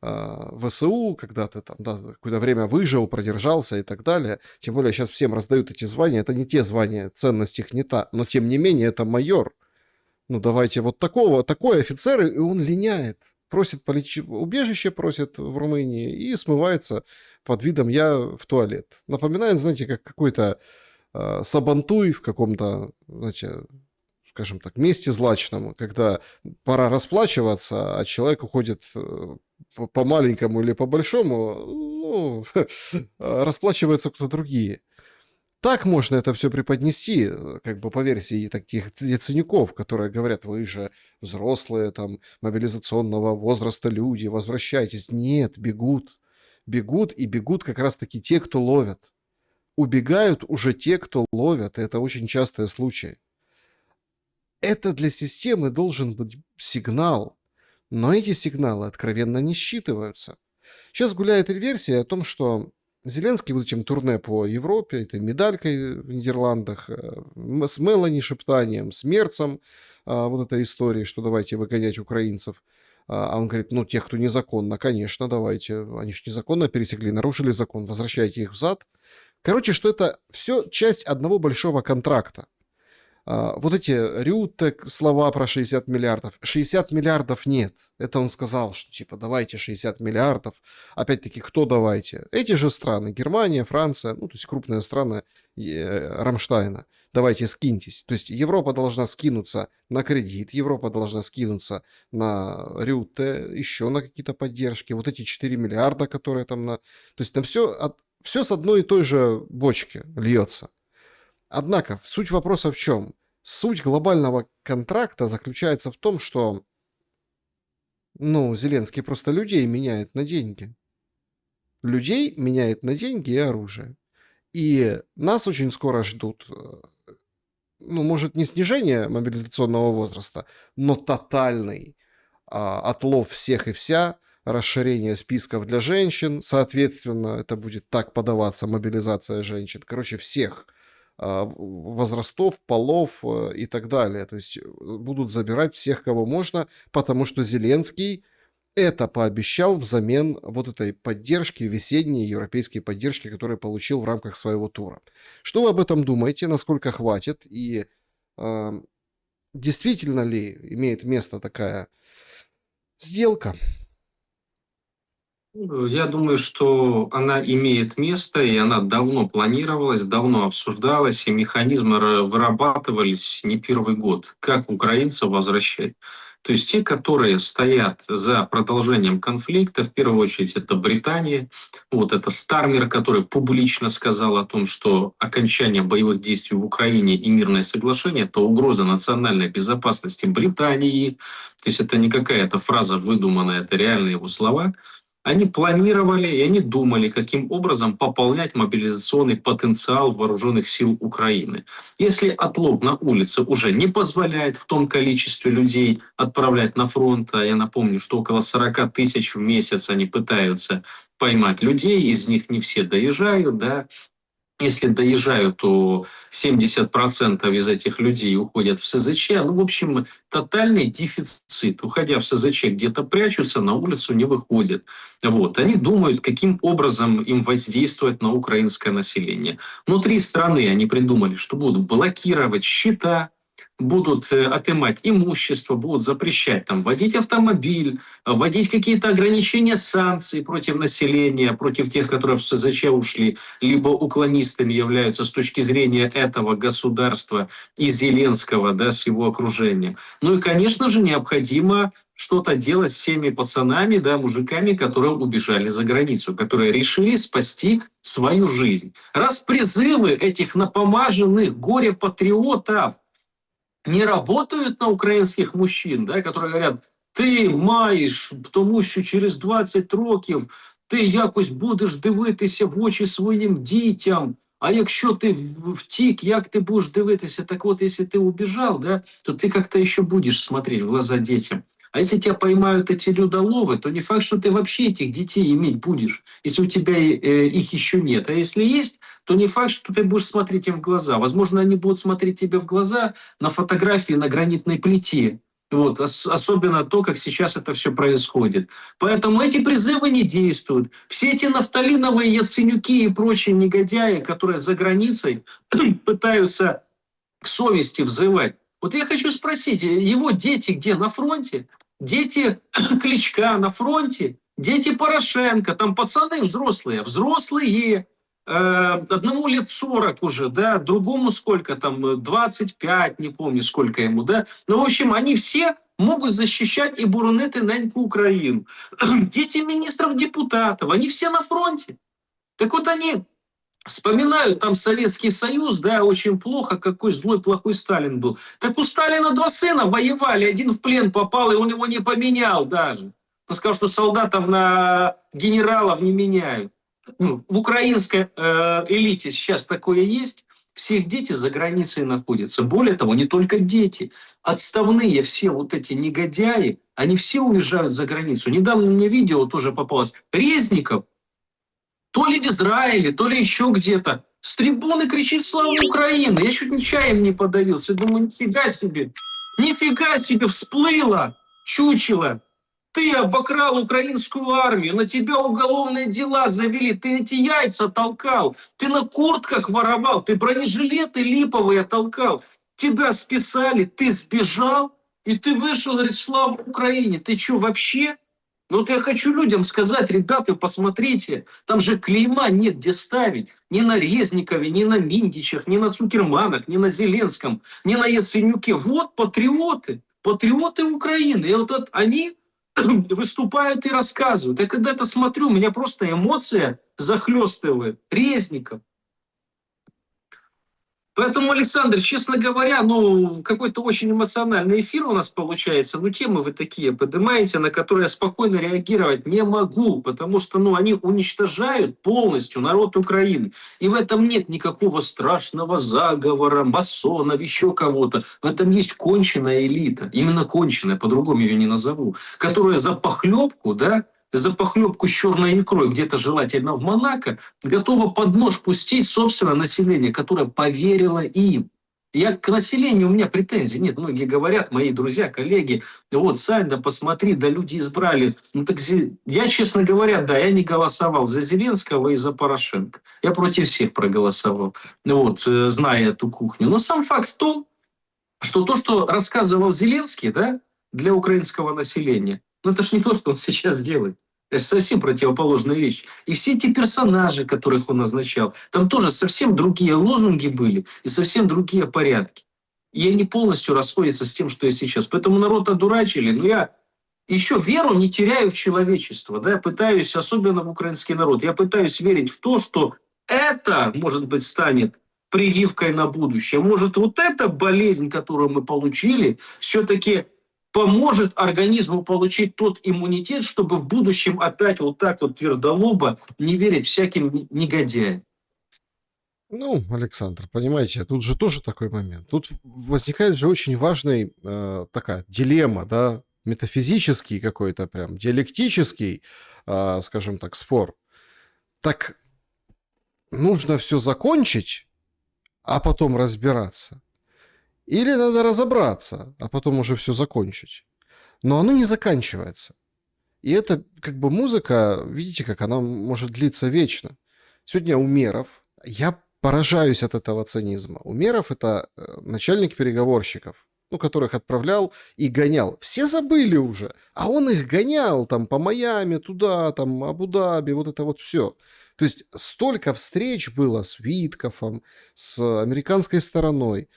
Speaker 1: в ВСУ, когда ты там, да, какое-то время выжил, продержался и так далее. Тем более сейчас всем раздают эти звания. Это не те звания, ценность их не та. Но тем не менее, это майор. Ну, давайте вот такой офицер, и он линяет. Просит убежище, просит в Румынии и смывается под видом «я в туалет». Напоминает, знаете, как какой-то сабантуй в каком-то, знаете, скажем так, месте злачном, когда пора расплачиваться, а человек уходит по маленькому или по большому, ну, расплачиваются кто-то другие. Так можно это все преподнести, как бы по версии таких яценюков, которые говорят, вы же взрослые, там, мобилизационного возраста люди, возвращайтесь. Нет, бегут. Бегут, и бегут как раз-таки те, кто ловят. Убегают уже те, кто ловят, и это очень частые случаи. Это для системы должен быть сигнал, но эти сигналы откровенно не считываются. Сейчас гуляет версия о том, что Зеленский будет этим турне по Европе, этой медалькой в Нидерландах, с Мелани шептанием, с Мерцем, вот этой истории, что давайте выгонять украинцев. А он говорит, ну, тех, кто незаконно, конечно, давайте. Они же незаконно пересекли, нарушили закон, возвращайте их взад. Короче, что это все часть одного большого контракта. Вот эти Рютте слова про 60 миллиардов. 60 миллиардов нет. Это он сказал, что типа давайте 60 миллиардов. Опять-таки, кто давайте? Эти же страны. Германия, Франция, ну то есть крупные страны Рамштайна. Давайте скиньтесь. То есть Европа должна скинуться на кредит, Европа должна скинуться на Рютте, еще на какие-то поддержки. Вот эти 4 миллиарда, которые там на... То есть там все с одной и той же бочки льется. Однако, суть вопроса в чем? Суть глобального контракта заключается в том, что, ну, Зеленский просто людей меняет на деньги. Людей меняет на деньги и оружие. И нас очень скоро ждут, ну, может, не снижение мобилизационного возраста, но тотальный отлов всех и вся, расширение списков для женщин, соответственно, это будет так подаваться, мобилизация женщин, короче, всех возрастов, полов и так далее. То есть будут забирать всех, кого можно, потому что Зеленский это пообещал взамен вот этой поддержки, весенней европейской поддержки, которую получил в рамках своего тура. Что вы об этом думаете? Насколько хватит? И действительно ли имеет место такая Сделка.
Speaker 2: Я думаю, что она имеет место, и она давно планировалась, давно обсуждалась, и механизмы вырабатывались не первый год. Как украинцев возвращать? То есть те, которые стоят за продолжением конфликта, в первую очередь это Британия, вот это Стармер, который публично сказал о том, что окончание боевых действий в Украине и мирное соглашение – это угроза национальной безопасности Британии. То есть это не какая-то фраза выдуманная, это реальные его слова. Они планировали и они думали, каким образом пополнять мобилизационный потенциал вооруженных сил Украины. Если отлов на улице уже не позволяет в том количестве людей отправлять на фронт, а я напомню, что около 40 тысяч в месяц они пытаются поймать людей, из них не все доезжают, да, если доезжают, то 70% из этих людей уходят в СЗЧ. Ну, в общем, тотальный дефицит. Уходя в СЗЧ, где-то прячутся, на улицу не выходят. Вот. Они думают, каким образом им воздействовать на украинское население. Внутри страны они придумали, что будут блокировать счета, будут отымать имущество, будут запрещать там водить автомобиль, вводить какие-то ограничения, санкций против населения, против тех, которые в СЗЧ ушли, либо уклонистами являются с точки зрения этого государства и Зеленского, да, с его окружением. Ну и, конечно же, необходимо что-то делать с теми пацанами, да, мужиками, которые убежали за границу, которые решили спасти свою жизнь. Раз призывы этих напомаженных горе-патриотов не работают на українських мужчин, да, которые говорят, ти маєш, тому що через 20 років ти якось будеш дивитися в очі своїм дітям, а якщо ти втік, як ти будеш дивитися? Так вот, если ты убежал, да, то ты как-то еще будешь смотреть в глаза детям. А если тебя поймают эти людоловы, то не факт, что ты вообще этих детей иметь будешь, если у тебя их еще нет. А если есть, то не факт, что ты будешь смотреть им в глаза. Возможно, они будут смотреть тебе в глаза на фотографии на гранитной плите. Вот, особенно то, как сейчас это все происходит. Поэтому эти призывы не действуют. Все эти нафталиновые яценюки и прочие негодяи, которые за границей пытаются к совести взывать. Вот я хочу спросить, его дети где? На фронте? Дети Кличка на фронте? Дети Порошенко? Там пацаны взрослые. Взрослые. Одному лет 40 уже, да, другому сколько там, 25, не помню сколько ему, да. Ну, в общем, они все могут защищать и боронити неньку Украину. Дети министров, депутатов, они все на фронте. Так вот они вспоминают там Советский Союз, да, очень плохо, какой злой, плохой Сталин был. Так у Сталина 2 сына воевали, один в плен попал, и он его не поменял даже. Он сказал, что солдатов на генералов не меняют. В украинской элите сейчас такое есть. Все их дети за границей находятся. Более того, не только дети. Отставные все вот эти негодяи, они все уезжают за границу. Недавно мне видео тоже попалось. Резников, то ли в Израиле, то ли еще где-то, с трибуны кричит «Слава Украине!». Я чуть чаем не подавился. Думаю, нифига себе всплыло чучело. Ты обокрал украинскую армию, на тебя уголовные дела завели, ты эти яйца толкал, ты на куртках воровал, ты бронежилеты липовые толкал, тебя списали, ты сбежал, и ты вышел, говорит, слава Украине. Ты что, вообще? Ну вот я хочу людям сказать, ребята, посмотрите, там же клейма нет где ставить. Ни на Резникове, ни на Миндичах, ни на Цукерманах, ни на Зеленском, ни на Яценюке. Вот патриоты, патриоты Украины. И вот они выступают и рассказывают. Я когда это смотрю, меня просто эмоция захлестывает. Резников. Поэтому, Александр, честно говоря, ну, какой-то очень эмоциональный эфир у нас получается. Ну, темы вы такие поднимаете, на которые я спокойно реагировать не могу, потому что, ну, они уничтожают полностью народ Украины. И в этом нет никакого страшного заговора, масонов, еще кого-то. В этом есть конченая элита, именно конченая, по-другому ее не назову, которая за похлебку, да, за похлебку с черной икрой, где-то желательно в Монако, готова под нож пустить собственное население, которое поверило им. Я к населению, у меня претензий нет. Многие говорят, мои друзья, коллеги, вот, Сань, да посмотри, да люди избрали. Ну, так я, честно говоря, да, я не голосовал за Зеленского и за Порошенко. Я против всех проголосовал, вот, зная эту кухню. Но сам факт в том, что то, что рассказывал Зеленский, да, для украинского населения, Но это ж не то, что он сейчас делает. Это же совсем противоположная вещь. И все эти персонажи, которых он назначал, там тоже совсем другие лозунги были и совсем другие порядки. И они полностью расходятся с тем, что есть сейчас. Поэтому народ одурачили. Но я еще веру не теряю в человечество. Да? Я пытаюсь, особенно в украинский народ, я пытаюсь верить в то, что это, может быть, станет прививкой на будущее. Может, вот эта болезнь, которую мы получили, все-таки поможет организму получить тот иммунитет, чтобы в будущем опять вот так вот твердолобо не верить всяким негодяям.
Speaker 1: Ну, Александр, понимаете, тут же тоже такой момент. Тут возникает же очень важная такая дилемма, да, метафизический какой-то прям, диалектический, скажем так, спор. Так нужно все закончить, а потом разбираться. Или надо разобраться, а потом уже все закончить. Но оно не заканчивается. И это как бы музыка, видите, как она может длиться вечно. Сегодня Умеров, я поражаюсь от этого цинизма. Умеров — это начальник переговорщиков, ну, которых отправлял и гонял. Все забыли уже, а он их гонял там по Майами, туда, там, Абу-Даби, вот это вот все. То есть столько встреч было с Виткофом, с американской стороной.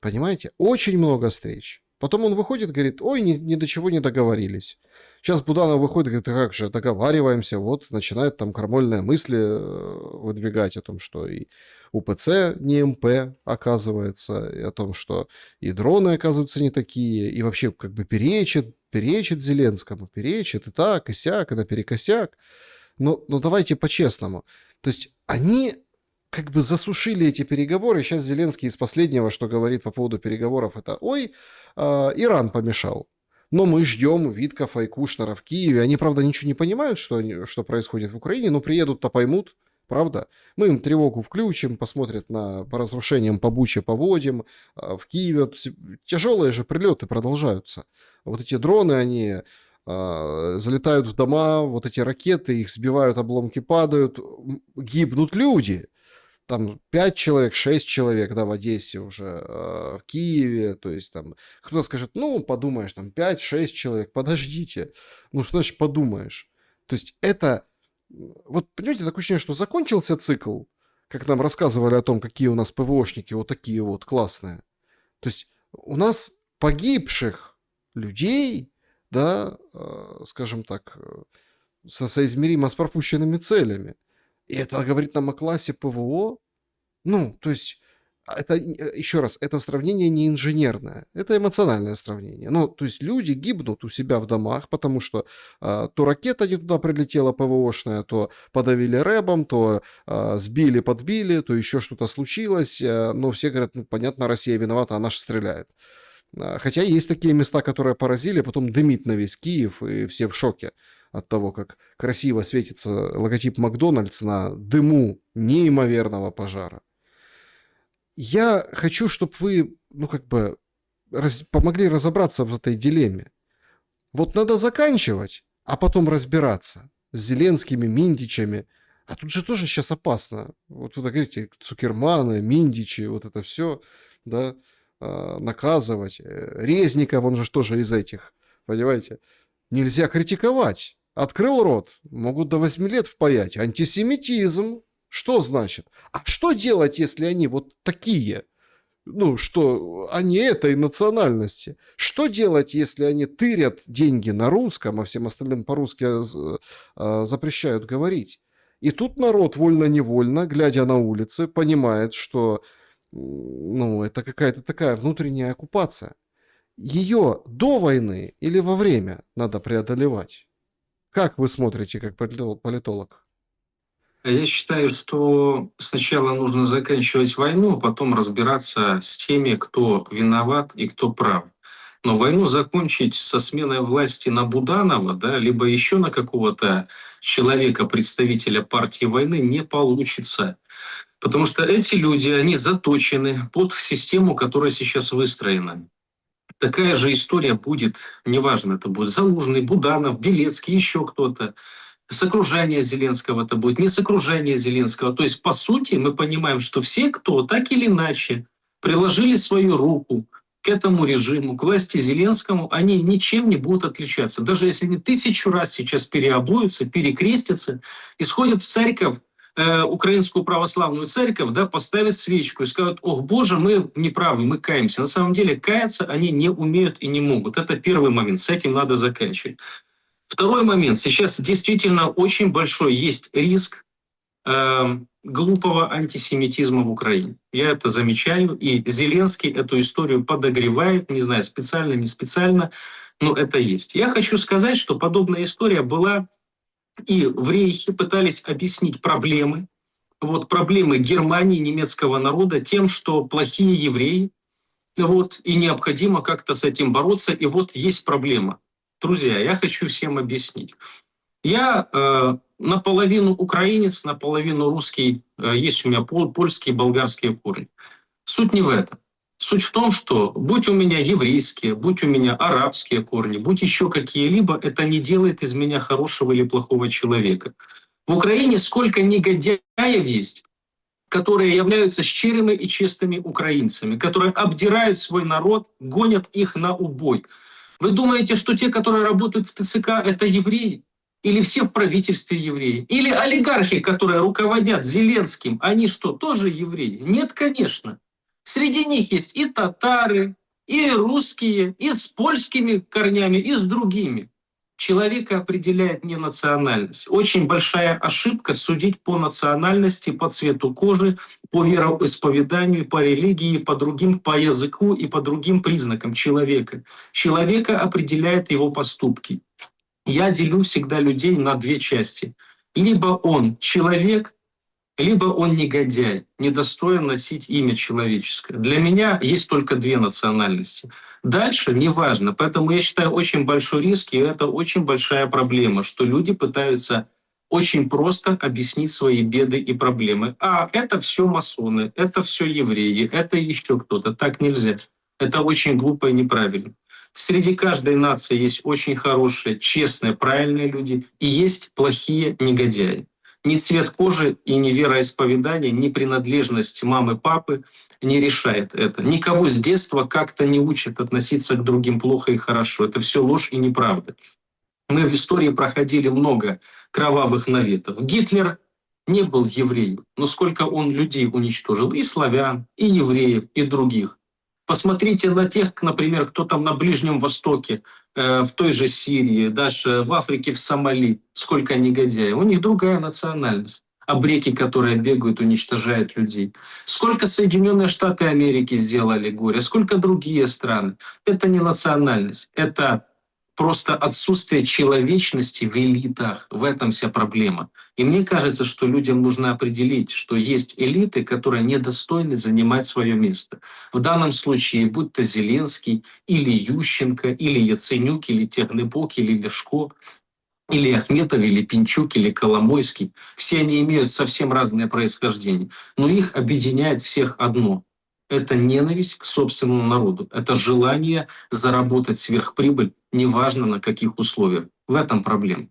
Speaker 1: Понимаете? Очень много встреч. Потом он выходит, говорит, ой, ни до чего не договорились. Сейчас Буданов выходит, говорит, как же, договариваемся, вот, начинает там крамольные мысли выдвигать о том, что и УПЦ не МП, оказывается, и о том, что и дроны, оказываются, не такие, и вообще как бы перечит Зеленскому, перечит и так, и сяк, и наперекосяк. Но давайте по-честному. То есть они как бы засушили эти переговоры. Сейчас Зеленский из последнего, что говорит по поводу переговоров, это «Ой, Иран помешал». Но мы ждем Виткофа и Кушнера в Киеве. Они, правда, ничего не понимают, что происходит в Украине, но приедут-то поймут, правда. Мы им тревогу включим, посмотрят по разрушениям по Буче, поводим. В Киеве тяжелые же прилеты продолжаются. Вот эти дроны, они залетают в дома, вот эти ракеты, их сбивают, обломки падают, гибнут люди. Там 5 человек, 6 человек, да, в Одессе уже, в Киеве, то есть там, кто-то скажет, ну, подумаешь, там 5-6 человек, подождите, ну, что значит подумаешь? То есть это, вот, понимаете, такое ощущение, что закончился цикл, как нам рассказывали о том, какие у нас ПВОшники вот такие вот классные. То есть у нас погибших людей, да, скажем так, соизмеримо с пропущенными целями. И это говорит нам о классе ПВО. Ну, то есть, это, еще раз, это сравнение не инженерное, это эмоциональное сравнение. Ну, то есть, люди гибнут у себя в домах, потому что то ракета не туда прилетела ПВОшная, то подавили рэбом, то сбили, подбили, то еще что-то случилось. Но все говорят, ну, понятно, Россия виновата, она же стреляет. Хотя есть такие места, которые поразили, потом дымит на весь Киев, и все в шоке от того, как красиво светится логотип Макдональдс на дыму неимоверного пожара. Я хочу, чтобы вы, ну, как бы, помогли разобраться в этой дилемме. Вот надо заканчивать, а потом разбираться с Зеленскими, Миндичами. А тут же тоже сейчас опасно. Вот вы говорите, Цукерманы, Миндичи, вот это все, да, наказывать. Резников, он же тоже из этих, понимаете. Нельзя критиковать. Открыл рот, могут до 8 лет впаять. Антисемитизм. Что значит? А что делать, если они вот такие? Ну, что они этой национальности? Что делать, если они тырят деньги на русском, а всем остальным по-русски запрещают говорить? И тут народ вольно-невольно, глядя на улицы, понимает, что ну, это какая-то такая внутренняя оккупация. Ее до войны или во время надо преодолевать? Как вы смотрите, как политолог?
Speaker 2: Я считаю, что сначала нужно заканчивать войну, а потом разбираться с теми, кто виноват и кто прав. Но войну закончить со сменой власти на Буданова, да, либо еще на какого-то человека, представителя партии войны, не получится. Потому что эти люди, они заточены под систему, которая сейчас выстроена. Такая же история будет, неважно, это будет Залужный, Буданов, Белецкий, еще кто-то. С окружения Зеленского это будет, не с окружения Зеленского. То есть, по сути, мы понимаем, что все, кто так или иначе приложили свою руку к к этому режиму, к власти Зеленскому, они ничем не будут отличаться. Даже если они 1000 раз сейчас переобуются, перекрестятся и сходят в церковь, украинскую православную церковь, да, поставят свечку и скажут: ох, Боже, мы неправы, мы каемся. На самом деле каяться они не умеют и не могут. Это первый момент, с этим надо заканчивать. Второй момент. Сейчас действительно очень большой есть риск глупого антисемитизма в Украине. Я это замечаю, и Зеленский эту историю подогревает, не знаю, специально, не специально, но это есть. Я хочу сказать, что подобная история была и в Рейхе, пытались объяснить проблемы, вот проблемы Германии, немецкого народа тем, что плохие евреи, вот, и необходимо как-то с этим бороться, и вот есть проблема. Друзья, я хочу всем объяснить. Я наполовину украинец, наполовину русский, есть у меня польские, болгарские корни. Суть не в этом. Суть в том, что будь у меня еврейские, будь у меня арабские корни, будь еще какие-либо, это не делает из меня хорошего или плохого человека. В Украине сколько негодяев есть, которые являются щирыми и честными украинцами, которые обдирают свой народ, гонят их на убой. Вы думаете, что те, которые работают в ТЦК, это евреи? Или все в правительстве евреи? Или олигархи, которые руководят Зеленским, они что, тоже евреи? Нет, конечно. Среди них есть и татары, и русские, и с польскими корнями, и с другими. Человека определяет не национальность. Очень большая ошибка судить по национальности, по цвету кожи, по вероисповеданию, по религии, по другим, по языку и по другим признакам человека. Человека определяет его поступки. Я делю всегда людей на две части. Либо он человек, либо он негодяй, недостоин носить имя человеческое. Для меня есть только две национальности. Дальше неважно. Поэтому я считаю, очень большой риск, и это очень большая проблема, что люди пытаются очень просто объяснить свои беды и проблемы. А это все масоны, это все евреи, это еще кто-то. Так нельзя. Это очень глупо и неправильно. Среди каждой нации есть очень хорошие, честные, правильные люди, и есть плохие негодяи. Ни цвет кожи и ни вероисповедание, ни принадлежность мамы, папы не решает это. Никого с детства как-то не учат относиться к другим плохо и хорошо. Это все ложь и неправда. Мы в истории проходили много кровавых наветов. Гитлер не был евреем, но сколько он людей уничтожил, и славян, и евреев, и других. Посмотрите на тех, например, кто там на Ближнем Востоке, в той же Сирии, даже в Африке, в Сомали, сколько негодяев. У них другая национальность. Абреки, которые бегают, уничтожают людей. Сколько Соединенные Штаты Америки сделали горе, сколько другие страны. Это не национальность, это просто отсутствие человечности в элитах. В этом вся проблема. И мне кажется, что людям нужно определить, что есть элиты, которые недостойны занимать свое место. В данном случае, будь то Зеленский, или Ющенко, или Яценюк, или Технебок, или Ляшко, или Ахметов, или Пинчук, или Коломойский. Все они имеют совсем разное происхождение. Но их объединяет всех одно. Это ненависть к собственному народу. Это желание заработать сверхприбыль, неважно на каких условиях. В этом проблема.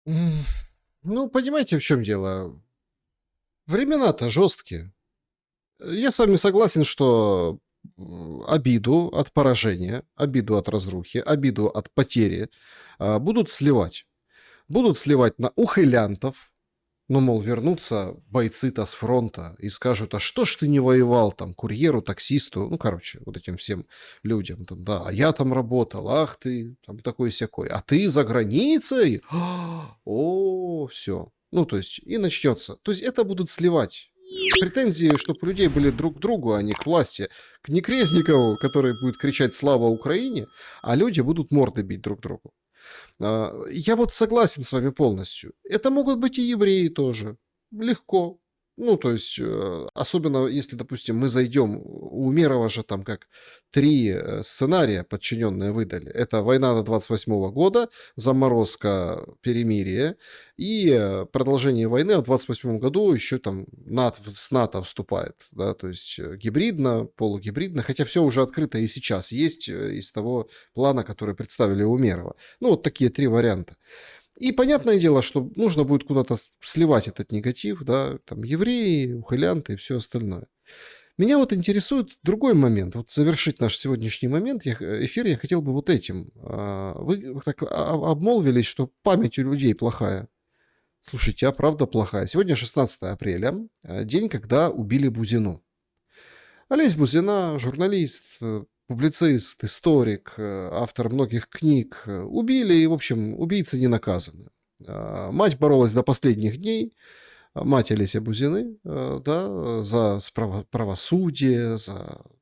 Speaker 1: Ну, понимаете, в чем дело? Времена-то жесткие. Я с вами согласен, что обиду от поражения, обиду от разрухи, обиду от потери будут сливать. Будут сливать на ухилянтов, ну, мол, вернутся бойцы-то с фронта и скажут: а что ж ты не воевал там курьеру, таксисту, ну, короче, вот этим всем людям, там, да, а я там работал, ах ты, там такой-сякой, а ты за границей? О, все. Ну, то есть, и начнется. То есть, это будут сливать. Претензии, чтобы у людей были друг к другу, а не к власти. К Некрезникову, который будет кричать «Слава Украине», а люди будут морды бить друг другу. Я вот согласен с вами полностью. Это могут быть и евреи тоже. Легко. Ну, то есть, особенно если, допустим, мы зайдем, у Умерова же там как 3 сценария подчиненные выдали. Это война до 28 года, заморозка, перемирие и продолжение войны. А в 28 году еще там с НАТО вступает. Да, то есть гибридно, полугибридно, хотя все уже открыто и сейчас есть из того плана, который представили у Умерова. Ну, вот такие 3 варианта. И понятное дело, что нужно будет куда-то сливать этот негатив, да, там евреи, ухилянты и все остальное. Меня вот интересует другой момент. Вот завершить наш сегодняшний момент, эфир я хотел бы вот этим. Вы так обмолвились, что память у людей плохая. Слушайте, а правда плохая. Сегодня 16 апреля, день, когда убили Бузину. Олесь Бузина, журналист, публицист, историк, автор многих книг. Убили, и, в общем, убийцы не наказаны. Мать боролась до последних дней. Мать Олеся Бузины, да, за правосудие,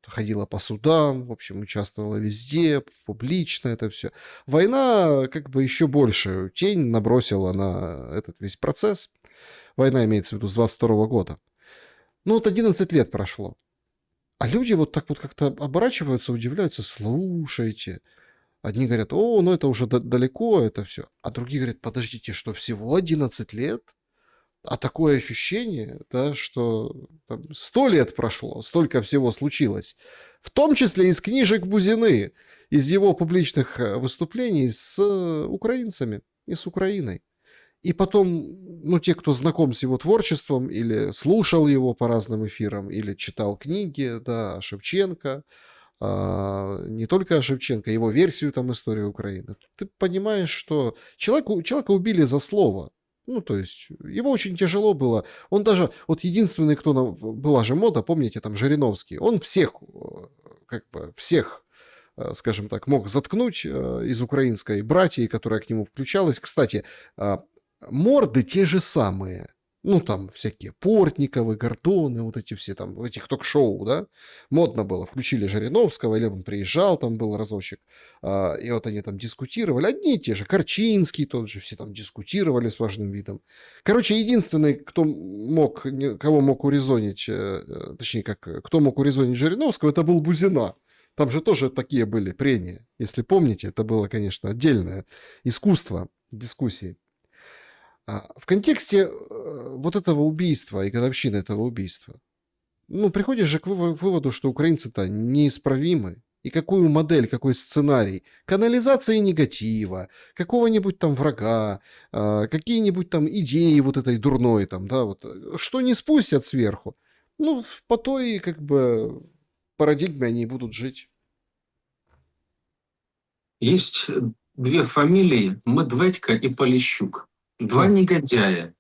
Speaker 1: ходила по судам, в общем, участвовала везде, публично это все. Война как бы еще большую тень набросила на этот весь процесс. Война имеется в виду с 22 года. Ну, вот 11 лет прошло. А люди вот так вот как-то оборачиваются, удивляются, слушайте. Одни говорят, о, ну это уже далеко, это все. А другие говорят, подождите, что всего 11 лет? А такое ощущение, да, что там 100 лет прошло, столько всего случилось. В том числе из книжек Бузины, из его публичных выступлений с украинцами и с Украиной. И потом, ну, те, кто знаком с его творчеством, или слушал его по разным эфирам, или читал книги, да, о Шевченко, не только о Шевченко, его версию там истории Украины, ты понимаешь, что человека убили за слово. Ну, то есть, его очень тяжело было. Он даже, вот единственный, кто, была же мода, помните, там, Жириновский, он всех, как бы, всех, скажем так, мог заткнуть из украинской братьи, которая к нему включалась. Кстати, морды те же самые. Ну, там всякие Портниковы, Гордоны, вот эти все там, в этих ток-шоу, да, модно было. Включили Жириновского, или он приезжал, там был разочек, и вот они там дискутировали. Одни и те же, Корчинский тот же, все там дискутировали с важным видом. Короче, единственный, кого мог урезонить, точнее, кто мог урезонить Жириновского, это был Бузина. Там же тоже такие были прения. Если помните, это было, конечно, отдельное искусство дискуссии. В контексте вот этого убийства и годовщины этого убийства, ну, приходишь же к выводу, что украинцы-то неисправимы. И какую модель, какой сценарий канализации негатива, какого-нибудь там врага, какие-нибудь там идеи вот этой дурной там, да, вот, что не спустят сверху, ну, по той, как бы, парадигме они и будут жить.
Speaker 2: Есть две фамилии, Медведько и Полищук. Два негодяя.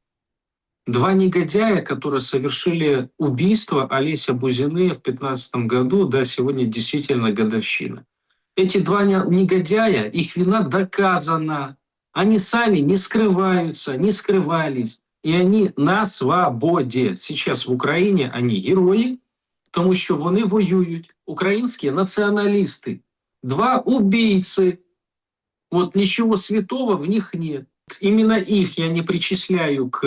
Speaker 2: Два негодяя, которые совершили убийство Олеся Бузины в 2015 году, да, сегодня действительно годовщина. Эти два негодяя, их вина доказана. Они сами не скрываются, не скрывались. И они на свободе. Сейчас в Україні они герої, тому що вони воюють. Українські націоналісти. Два убийцы. Вот ничего святого в них нет. Именно их я не причисляю к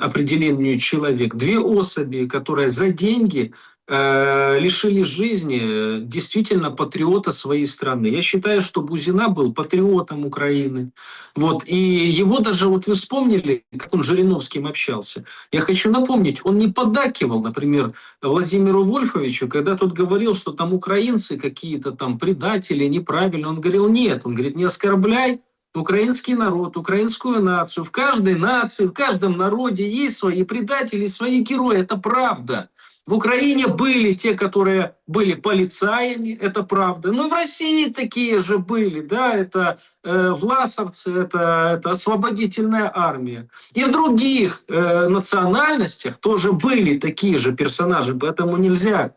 Speaker 2: определению человек. Две особи, которые за деньги лишили жизни действительно патриота своей страны. Я считаю, что Бузина был патриотом Украины. Вот. И его даже, вот вы вспомнили, как он с Жириновским общался. Я хочу напомнить, он не поддакивал, например, Владимиру Вольфовичу, когда тот говорил, что там украинцы какие-то там предатели, неправильно. Он говорил, нет, он говорит, не оскорбляй украинский народ, украинскую нацию. В каждой нации, в каждом народе есть свои предатели, свои герои. Это правда. В Украине были те, которые были полицаями, это правда. Но в России такие же были, да, это власовцы, это освободительная армия. И в других национальностях тоже были такие же персонажи, поэтому нельзя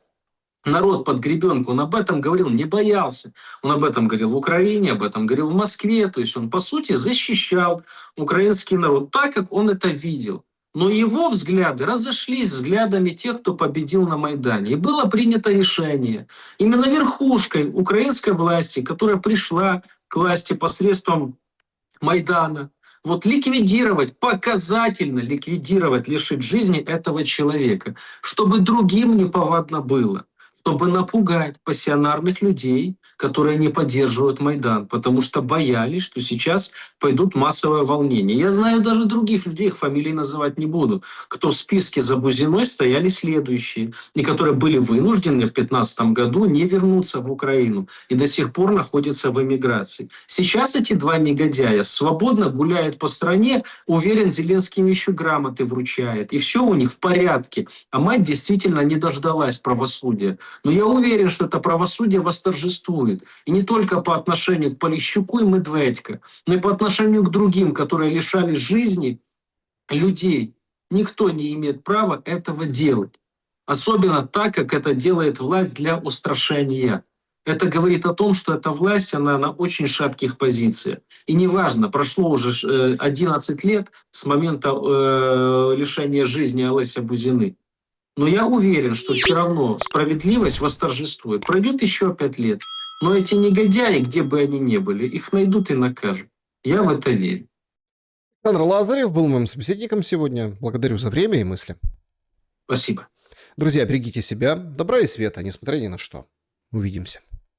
Speaker 2: народ под гребенку. Он об этом говорил, не боялся. Он об этом говорил в Украине, об этом говорил в Москве. То есть он, по сути, защищал украинский народ так, как он это видел. Но его взгляды разошлись с взглядами тех, кто победил на Майдане. И было принято решение именно верхушкой украинской власти, которая пришла к власти посредством Майдана, вот ликвидировать, показательно ликвидировать, лишить жизни этого человека, чтобы другим неповадно было, чтобы напугать пассионарных людей, которые не поддерживают Майдан, потому что боялись, что сейчас пойдут массовые волнения. Я знаю даже других людей, их фамилии называть не буду, кто в списке за Бузиной стояли следующие, и которые были вынуждены в 2015 году не вернуться в Украину и до сих пор находятся в эмиграции. Сейчас эти два негодяя свободно гуляют по стране, уверен, Зеленский им еще грамоты вручает, и все у них в порядке. А мать действительно не дождалась правосудия. Но я уверен, что это правосудие восторжествует. И не только по отношению к Полищуку и Медведько, но и по отношению к другим, которые лишали жизни людей. Никто не имеет права этого делать. Особенно так, как это делает власть для устрашения. Это говорит о том, что эта власть, она на очень шатких позициях. И неважно, прошло уже 11 лет с момента лишения жизни Олеся Бузины. Но я уверен, что все равно справедливость восторжествует. Пройдет еще 5 лет. Но эти негодяи, где бы они ни были, их найдут и накажут. Я в это верю.
Speaker 1: Александр Лазарев был моим собеседником сегодня. Благодарю за время и мысли.
Speaker 2: Спасибо.
Speaker 1: Друзья, берегите себя, добра и света, несмотря ни на что. Увидимся.